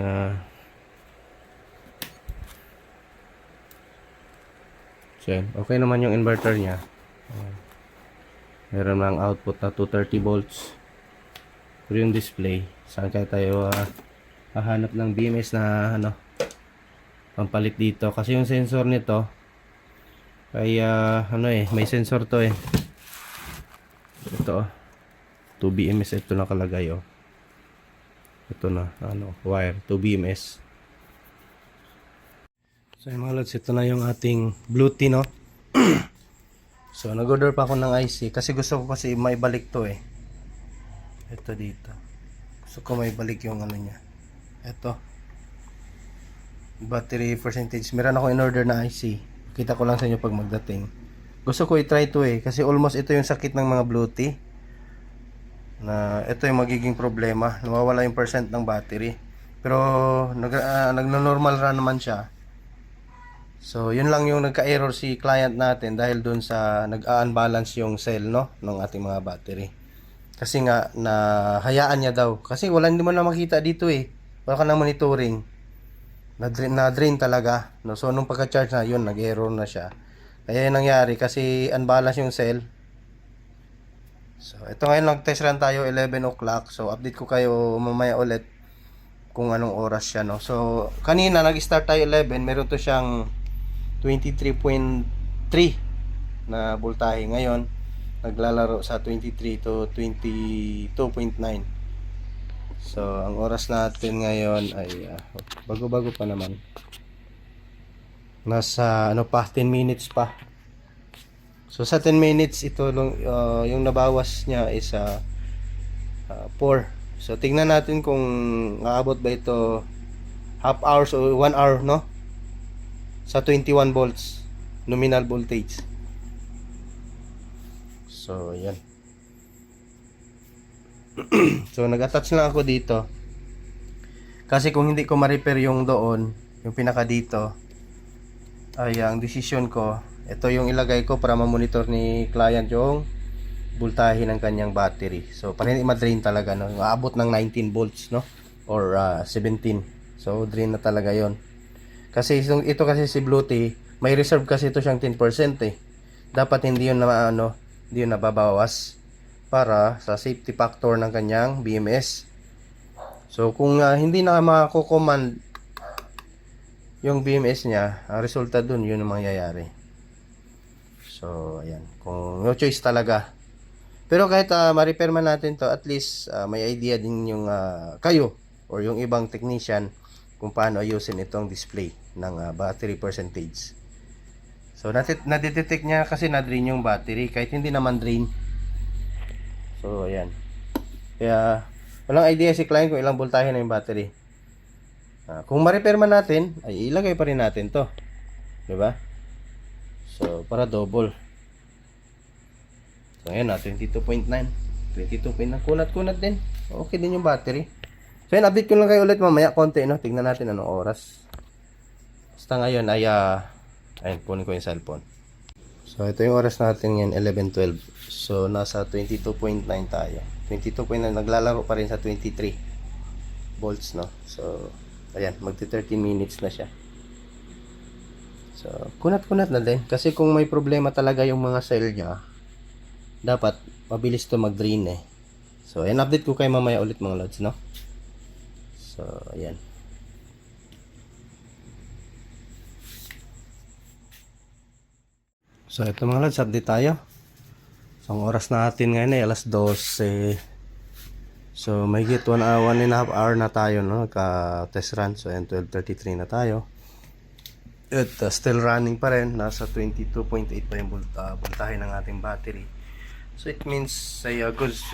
[SPEAKER 1] so, okay naman yung inverter niya. Meron lang output na 230 volts. Pero yung display, saan kaya tayo hahanap ng BMS na ano, pampalit dito? Kasi yung sensor nito, kaya ano eh, may sensor to eh. Ito 2 BMS ito nakalagay oh. Ito na, ano, wire, 2 BMS. So yung mga lods, ito na yung ating Bluetooth, no? So nag-order pa ako ng IC kasi gusto ko kasi maibalik to eh. Ito dito. Gusto ko maibalik yung ano niya. Ito. Battery percentage. Meron ako in-order na IC. Kita ko lang sa inyo pag magdating. Gusto ko i-try to eh kasi almost ito yung sakit ng mga Bluetooth. Na ito yung magiging problema. Nawawala yung percent ng battery. Pero nagno-normal run naman siya. So, yun lang yung nagka-error si client natin dahil dun sa nag-unbalance yung cell, no, ng ating mga battery. Kasi nga, hayaan niya daw. Kasi hindi mo na makita dito eh. Wala ka na monitoring. Na-drain talaga. No? So, nung pagka-charge na, yun, nag-error na siya. Kaya yung nangyari, kasi unbalance yung cell. So, ito ngayon, nag-test run tayo, 11 o'clock. So, update ko kayo mamaya ulit kung anong oras siya, no. So, kanina, nag-start tayo 11. Meron to siyang 23.3 na voltahe. Ngayon naglalaro sa 23 to 22.9. So ang oras natin ngayon ay bago-bago pa naman, nasa ano pa, 10 minutes pa. So sa 10 minutes ito yung nabawas niya is 4. So tingnan natin kung aabot ba ito half hours o 1 hour, no, sa 21 volts nominal voltage. So yan. So nag-attach lang ako dito kasi kung hindi ko ma-repair yung doon, yung pinaka dito, ay ang decision ko, ito yung ilagay ko para ma-monitor ni client yung voltahe ng kanyang battery. So para hindi ma-drain talaga, no, aabot ng 19 volts, no, or 17. So drain na talaga yon. Kasi ito kasi si Bluetooth, may reserve kasi ito siyang 10% eh. Dapat hindi yun hindi yun nababawas para sa safety factor ng kanyang BMS. So kung hindi na mako-command yung BMS niya, ang resulta dun yun ang mangyayari. So ayan, kung no choice talaga. Pero kahit ma-repair man natin to, at least may idea din yung kayo or yung ibang technician kung paano ayusin itong display ng battery percentage. So nadetect niya kasi na-drain yung battery kahit hindi naman drain. So ayan. Kaya walang idea si client kung ilang voltahe na yung battery. Kung ma-repair man natin, ay ilagay pa rin natin to. 'Di ba? So para double. So ayan 22.9. 22.9 kunat-kunat din. Okay din yung battery. So ayan, update ko lang kayo ulit mamaya konti, no? Tingnan natin anong oras. Basta ngayon ay ayun, kunin ko yung cellphone. So ito yung oras natin ngayon, 11:12. So nasa 22.9 tayo. 22.9, naglalaro pa rin sa 23 volts, no? So ayan, magti 13 minutes na siya. So kunat-kunat na din kasi kung may problema talaga yung mga cell niya, dapat mabilis to mag-drain eh. So ayan, update ko kayo mamaya ulit mga lods, no? So ayan. So ito mga lods, update tayo. So ang oras natin ngayon ay alas 12. So may higit 1 and a half hour na tayo, no? Ka-test run. So ayan, 12:33 na tayo. At still running pa rin. Nasa 22.8 pa yung voltahe ng ating battery. So it means ay goods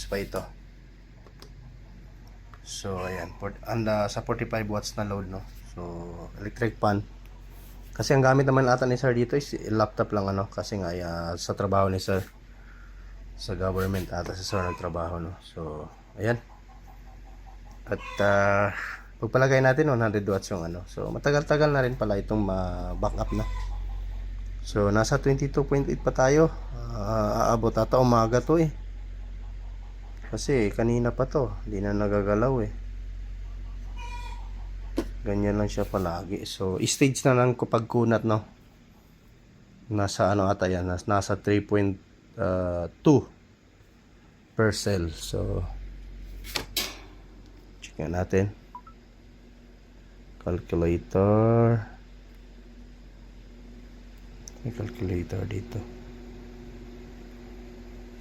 [SPEAKER 1] pa ito. So ayan, sa 45 watts na load, no? So electric fan. Kasi ang gamit naman ata ni sir dito is laptop lang, ano, kasi nga sa trabaho ni sir sa government ata si sir nagtrabaho, no. So ayan. At pagpalagay natin 100 watts yung ano. So matagal-tagal na rin pala itong back up na. So nasa 22.8 pa tayo. Aabot ata umaga to eh. Kasi kanina pa to, hindi na nagagalaw eh. Ganyan lang siya palagi. So stage na lang ko pagkunat, no. Nasa ano ata yan, nasa 3.2 per cell. So check natin. Calculator. May calculator dito.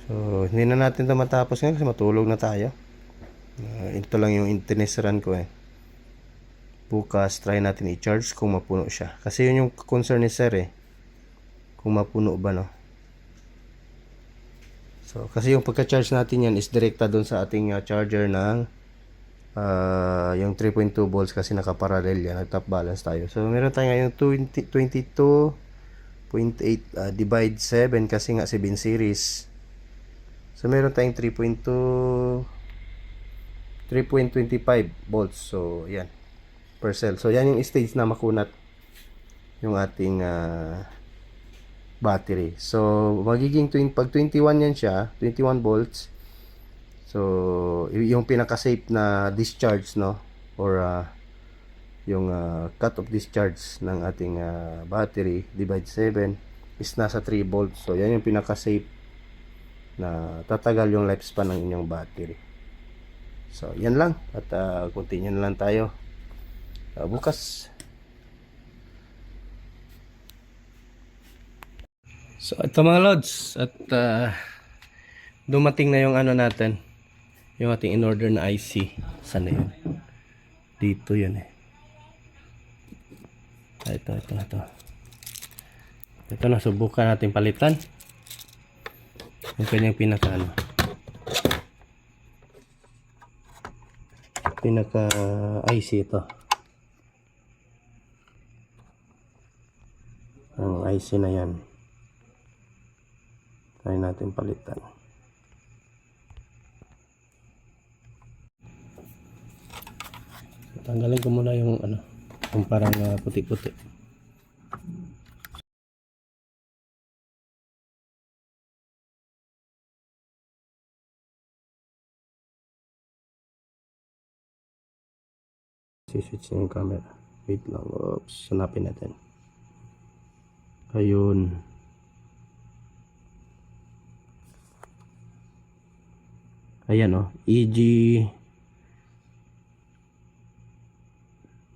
[SPEAKER 1] So hindi na natin ito matapos ngayon kasi matulog na tayo. Ito lang yung tinesran ko eh. Bukas try natin i-charge kung mapuno siya. Kasi yun yung concern ni sir eh. Kung mapuno ba, no. So kasi yung pagka-charge natin yan is direkta doon sa ating charger ng yung 3.2 volts kasi nakaparallel yan, nag-top balance tayo. So meron tayo ngayon 22.8 divide 7 kasi nga 7 series. So meron tayong 3.25 volts. So yan per cell. So yan yung stage na makunat yung ating battery. So magiging pag 21 yan siya, 21 volts. So yung pinaka-safe na discharge, no, or yung cut of discharge ng ating battery divide 7 is nasa 3 volts. So yan yung pinaka-safe na tatagal yung lifespan ng inyong battery. So yan lang, at continue na lang tayo bukas. So ito mga lods, at dumating na yung ano natin, yung ating in-order na IC. Saan na yun? Dito yun eh. Ito. Ito na, subukan natin palitan yung kanyang pinaka IC ito. Ang IC na yan, try natin palitan. Tanggalin ko muna yung ano, yung parang puti-puti. Si-switch na yung camera. Wait lang. Oops, hanapin natin. Ayun. Ayan, oh. EG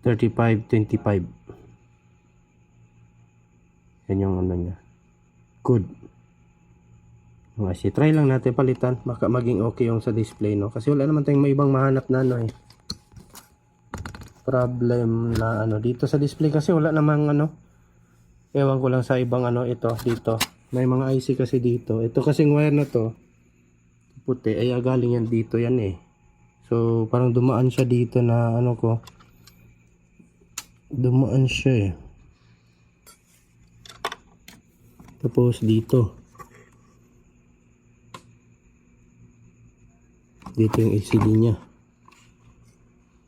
[SPEAKER 1] 3525. Yan yung ano niya. Good. Try lang natin palitan. Baka maging okay yung sa display, no? Kasi wala naman tayong may ibang mahanap na ano eh. Problem na ano. Dito sa display kasi wala namang ano. Ewan ko lang sa ibang ano. Ito, dito. May mga IC kasi dito. Ito kasing wire na to. Puti. Ay galing yan dito yan eh. So parang dumaan siya dito na ano ko. Dumaan siya eh. Tapos dito. Dito yung LCD niya.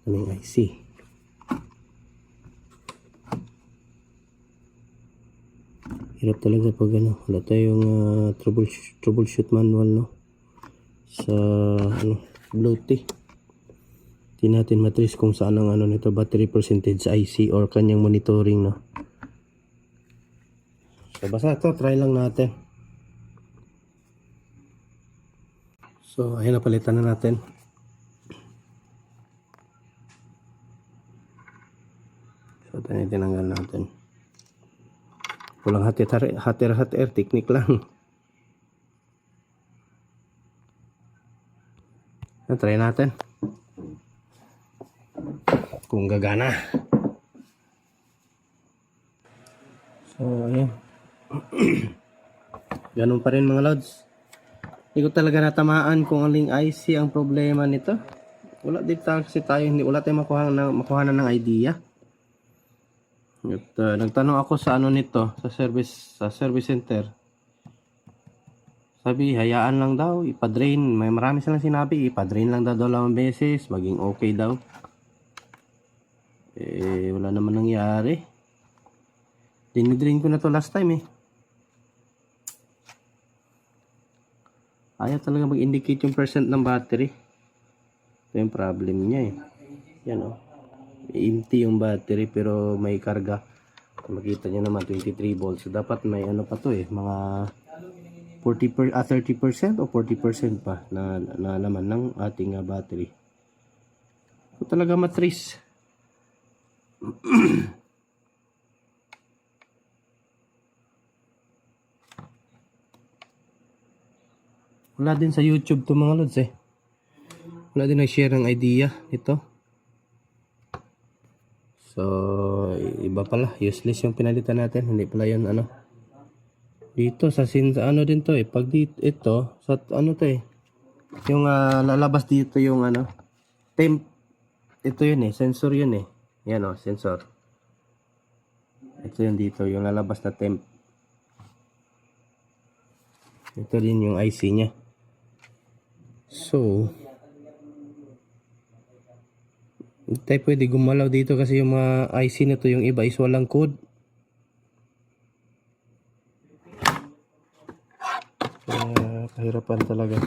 [SPEAKER 1] Ano yung IC? Hirap talaga pag ano. Wala tayong troubleshoot manual, no? Sa ano, Bluetooth. Hindi natin matrace kung saan ang ano nito, battery percentage IC or kanyang monitoring, no? So basta ito, try lang natin. So ayun, napalitan na natin. So ito na tinanggal natin. Kulang hot air technique lang. Try natin kung gagana. So ayun. Ganun pa rin mga lods. Hindi ko talaga natamaan kung aling IC ang problema nito. Wala din kasi tayo, wala tayong makuha ng idea. At nagtanong ako sa ano nito, sa service center. Sabi, hayaan lang daw, ipa-drain. May marami silang sinabi, ipa-drain lang daw 2 beses, maging okay daw. Eh, wala naman nangyari. Dinidrain ko na to last time eh. Ayaw talaga mag-indicate yung percent ng battery. Ito yung problem niya eh. Yan o. Empty yung battery pero may karga. Makita nyo naman 23 volts. So, dapat may ano pa to eh. Mga 30% o 40% pa na naman ng ating battery. So talaga matrace. Wala din sa YouTube to mga lods eh. Wala din nag-share ng idea ito. So iba pala, useless yung pinalitan natin. Hindi pala yun ano. Dito sa ano din to eh. Pag dito ito sa ano to eh. Yung lalabas dito yung ano temp. Ito yun eh, sensor yun eh. Yan o, sensor. Ito yun dito, yung lalabas na temp. Ito din yung IC nya. So hindi tayo pwede gumalaw dito kasi yung mga IC na to, yung iba is walang code. Kahirapan talaga.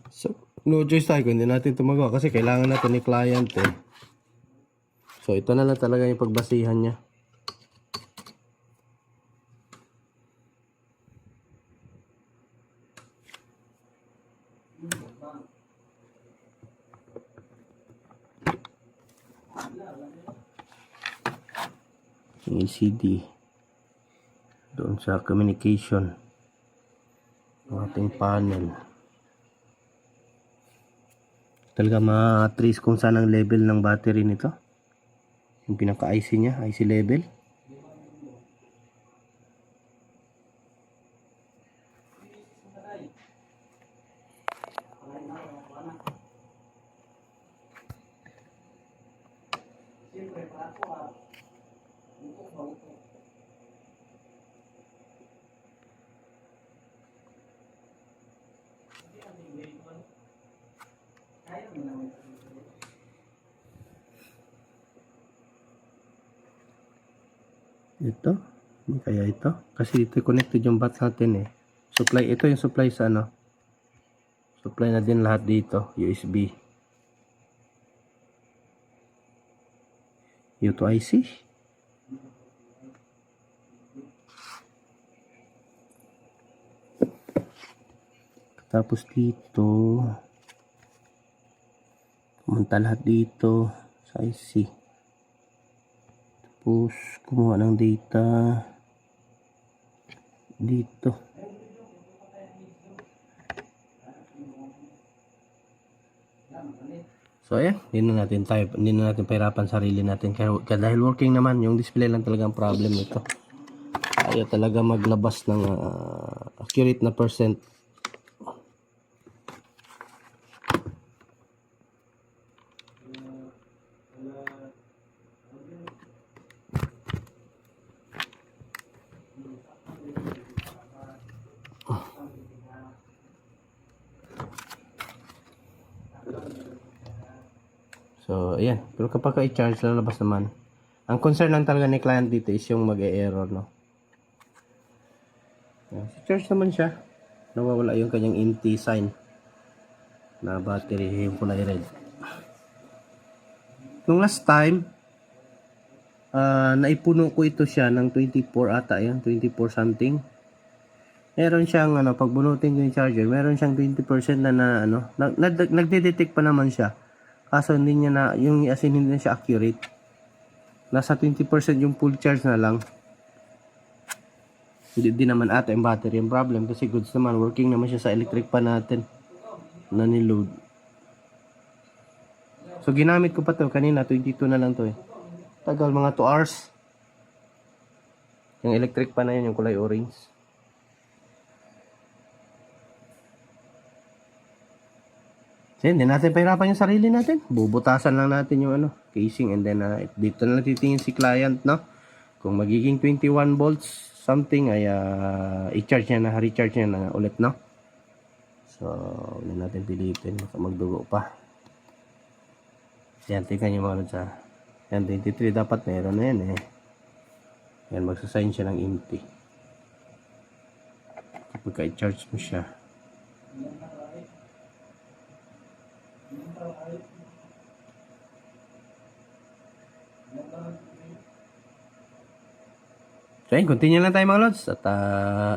[SPEAKER 1] So no choice tayo kung hindi natin ito magawa kasi kailangan natin ni client eh. So ito na lang talaga yung pagbasihan niya. LCD doon sa communication ng ating panel. Talaga ma-trace kung saan ang level ng battery nito. Yung pinaka IC nya, IC level. Ito, hindi kaya ito kasi dito connected yung bat natin eh. Supply, ito yung supply sa ano, supply na din lahat dito, USB U2IC. Tapos dito pumunta lahat dito sa IC. Tapos kumuha ng data dito. So ayan, hindi na natin pahirapan sarili natin kaya dahil working naman, yung display lang talaga ang problem nito. Ayaw talaga maglabas ng accurate na percent. So, ayan. Pero kapag i-charge, lalabas naman. Ang concern lang talaga ni client dito is yung mag-e-error, no? Ayan. Si-charge naman siya. Nawawala yung kanyang empty sign na battery, yung kulay red. Nung last time, naipuno ko ito siya ng 24 ata, yan. 24 something. Meron siyang, pag bunutin ko yung charger, meron siyang 20% na nagde-detect pa naman siya. Kaso hindi niya na, yung as in hindi na siya accurate. Nasa 20% yung full charge na lang. Hindi naman ata yung battery yung problem kasi goods naman, working naman siya sa electric pan natin na niload. So ginamit ko pa to kanina, 22 na lang to eh. Tagal, mga 2 hours. Yung electric pan na yun, yung kulay orange. So, hindi natin pahirapan yung sarili natin. Bubutasan lang natin yung casing and then dito na lang titingin si client, no? Kung magiging 21 volts something ay i-charge niya na, recharge niya na ulit, no? So, hindi natin pilitin baka magdugo pa. Yan, tingnan nyo mga sa yan, 23 dapat meron na yan eh. Yan, magsasign siya ng empty. Kapag i-charge mo siya. So yun, continue lang tayo mga lods at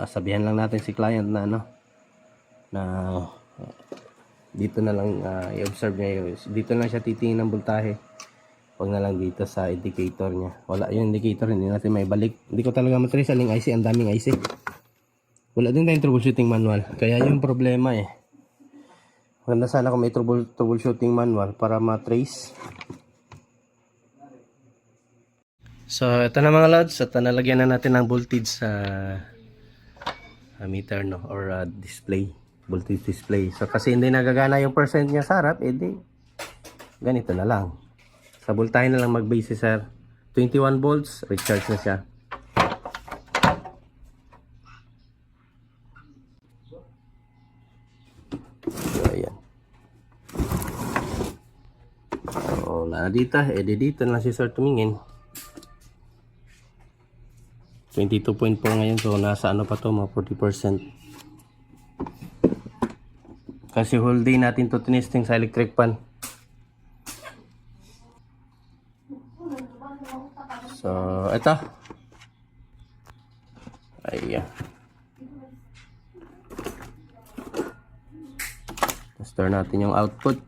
[SPEAKER 1] sabihan lang natin si client na na dito na lang i-observe niya, dito na siya titingin ng voltahe, wag na lang dito sa indicator niya. Wala yung indicator, hindi natin may balik. Hindi ko talaga matrace aling IC, ang daming IC. Wala din tayong troubleshooting manual, kaya yung problema eh. Maganda sana kung may troubleshooting manual para matrace. So, ito na mga lods. At nalagyan na natin ng voltage sa meter, no? Or display. Voltage display. So, kasi hindi nagagana yung percent niya sa harap, edi ganito na lang. Sa voltahe na lang mag-base, sir. 21 volts, recharge na siya. Wala na dito, dito na si sir tumingin. 22.4 ngayon, so nasa pa to, mga 40%. Kasi whole day natin to tinesting sa electric pan. So, ito. Ayan. Start natin yung output.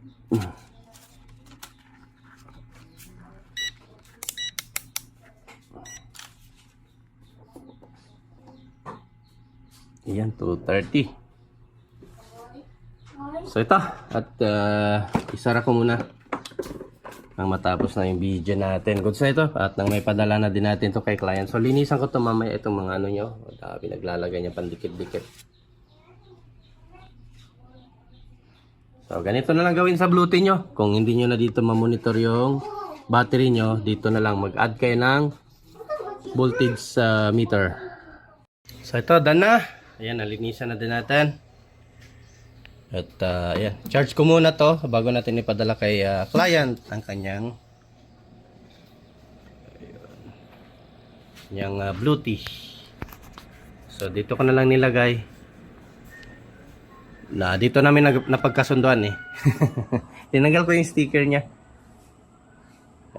[SPEAKER 1] Ayan, 230. So ito, at isara ko muna nang matapos na yung video natin. Goods na ito, at nang may padala na din natin to kay client. So linisan ko to mamaya itong mga nyo. Pinaglalagay niya pandikit-dikit. So ganito na lang gawin sa Bluetooth nyo. Kung hindi nyo na dito mamonitor yung battery nyo, dito na lang mag-add kayo ng voltage meter. So ito, done na. Ayan, nalinisan na din natin. At ayan, charge ko muna to bago natin ipadala kay client ang kanyang Bluetooth. So dito ko na lang nilagay. Na dito namin napagkasunduan eh. Tinanggal ko yung sticker niya.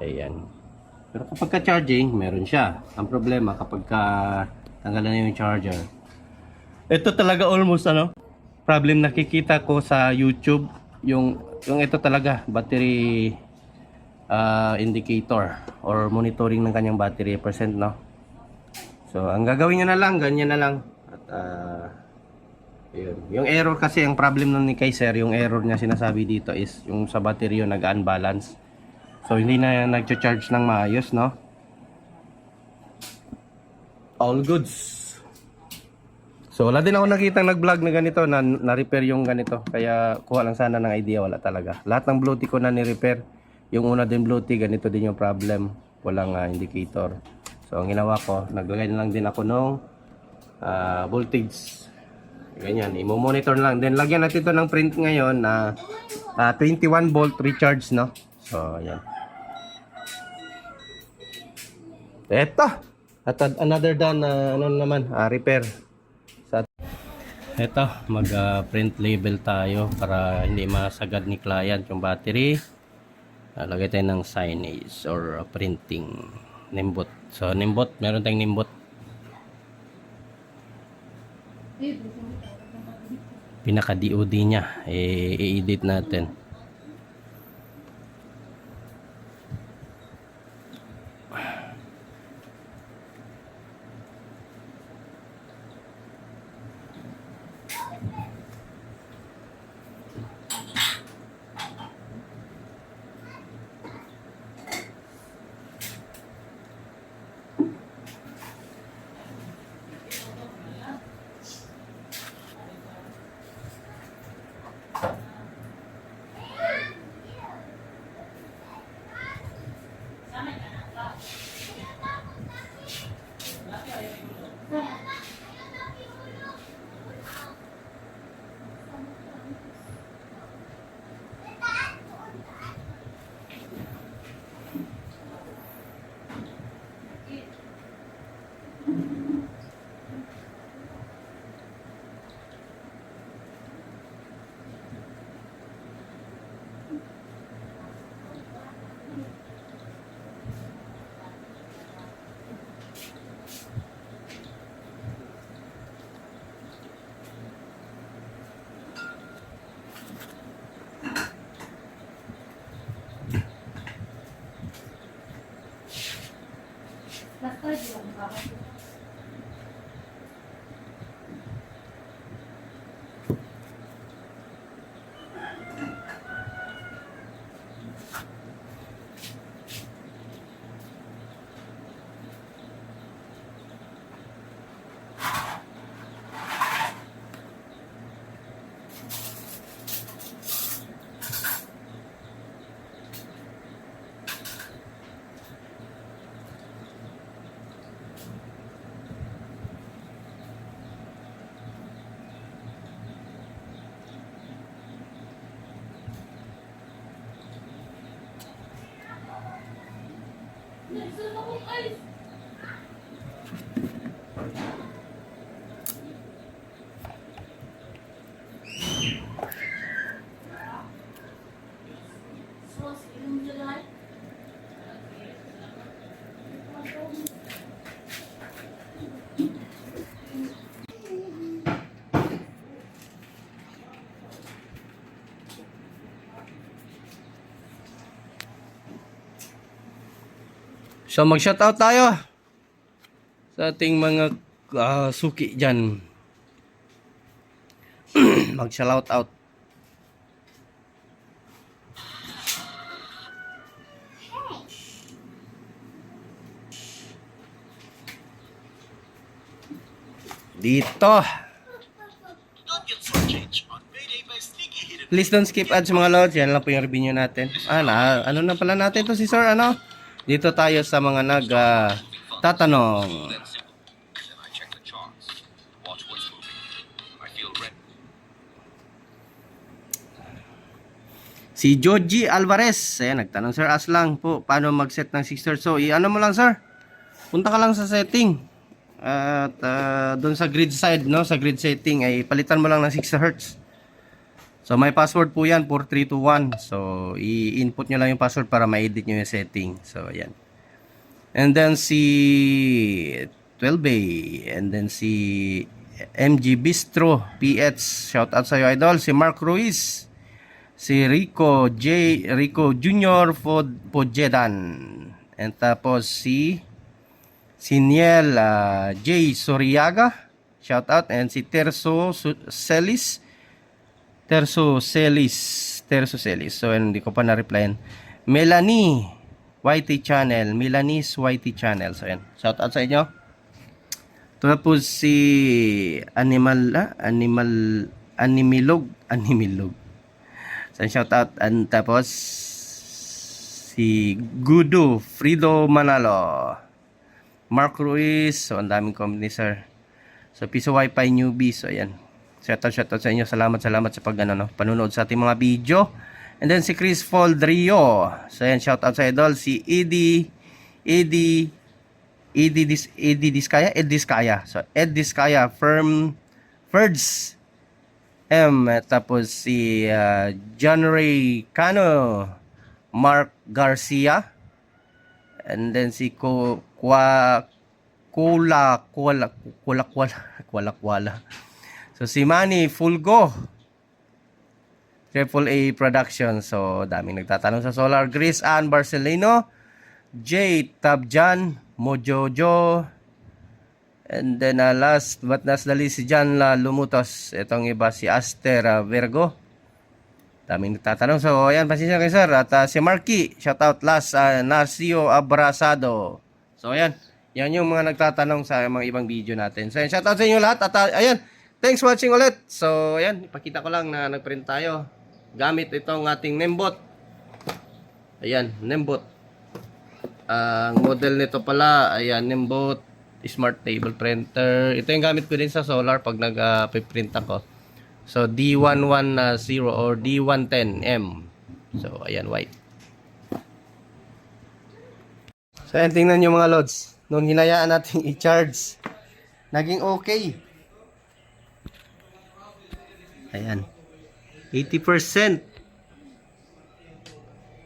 [SPEAKER 1] Ayan. Pero kapag ka-charging, meron siya. Ang problema kapag tanggalan na yung charger. Ito talaga almost problem nakikita ko sa YouTube, yung ito talaga battery indicator or monitoring ng kanyang battery percent, no? So ang gagawin niya na lang, ganyan na lang. At yun. Yung error kasi, ang problem nun ni Kaiser, yung error niya sinasabi dito is yung sa battery yung nag-unbalance. So hindi na nagcha-charge ng maayos, no? All goods. So wala din ako nakitang nag-vlog na ganito na na-repair yung ganito. Kaya kuha lang sana ng idea, wala talaga. Lahat ng Bluetooth ko na ni-repair. Yung una din Bluetooth, ganito din yung problem. Walang indicator. So ang ginawa ko, naglagay na lang din ako ng voltage. Ganyan, i-monitor na lang. Then lagyan natin ito ng print ngayon na 21 volt recharge, no? So ayan. Eto! At another done ano naman, repair. Eto, mag-print label tayo para hindi masagad ni client yung battery. Lagay tayo ng signage or printing nimbot. So nimbot, meron tayong nimbot. Pinaka DOD niya, i-edit natin. So mag-shoutout tayo sa ating mga suki dyan. Mag-shoutout. Dito. Please don't skip ads mga lods. Yan lang po yung review natin. Ano na pala natin to si Sir, ano? Dito tayo sa mga tatanong. Si Joji Alvarez, ayan, nagtanong, Sir, ask lang po, paano mag-set ng 6 hertz? So, ano mo lang, Sir? Punta ka lang sa setting. At doon sa grid side, no, sa grid setting, ay palitan mo lang ng 6 hertz. So, may password po yan, 4321. So, i-input nyo lang yung password para ma-edit nyo yung setting. So, ayan. And then si 12A. And then si MG Bistro PH. Shout out sa iyo, idol. Si Mark Ruiz. si Rico Junior Pojedan, and tapos si Niel J. Soriaga, shout out, and si Terso Celis. So hindi ko pa na-replyan. Melanie's YT channel. So yan, shout out sa inyo. Tapos si Animilog. So shout out, and tapos si Gudo Frido Manalo, Mark Ruiz. So ang daming comment ni sir. So Piso Wi-Fi newbie. So ayan, shout out sa inyo. Salamat sa panunood sa ating mga video. And then si Chris Foldrio. So ayan, shout out sa idol. Si Ed Diskaya. So Ed Diskaya, Ferds M. Tapos si John Ray Cano, Mark Garcia, and then si Kuala. So si Manny Fulgo, Triple A Production. So daming nagtatanong sa solar. Grace Ann Barcelino, J. Tabjan Mojojo, and then last but not the least, si Jan Lumutos. Itong iba si Aster Virgo. Daming nagtatanong. So ayan, pasensya kayo sir. At si Marky, shout out last, Narcio Abrasado. So ayan, yan yung mga nagtatanong sa mga ibang video natin. So ayan, shout out sa inyo lahat. At ayan, thanks for watching ulit. So ayan, ipakita ko lang na nagprint tayo gamit itong ating Nembot. Ayan, Nembot. Ang model nito pala, ayan, Nembot Smart Table Printer. Ito yung gamit ko din sa solar pag nag-print ako. So D110 or D110M. So ayan, white. So ayan, tingnan nyo mga lods. Nung hinayaan natin i-charge, naging okay. Ayan, 80%.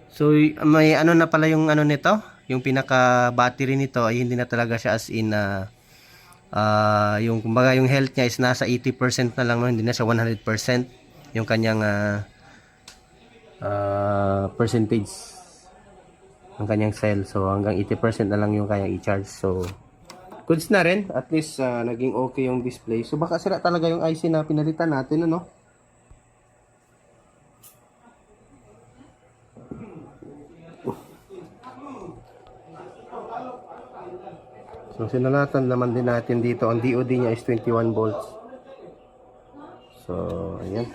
[SPEAKER 1] So may ano na pala yung ano nito, yung pinaka battery nito ay hindi na talaga siya as in yung kumbaga yung health niya is nasa 80% na lang, no? Hindi na siya 100% yung kanyang percentage ng kanyang cell. So hanggang 80% na lang yung kayang i-charge. So goods na rin, at least naging okay yung display. So baka sira talaga yung IC na pinalitan natin, ano? So sinalatan naman din natin dito, ang DOD niya is 21 volts. So ayan.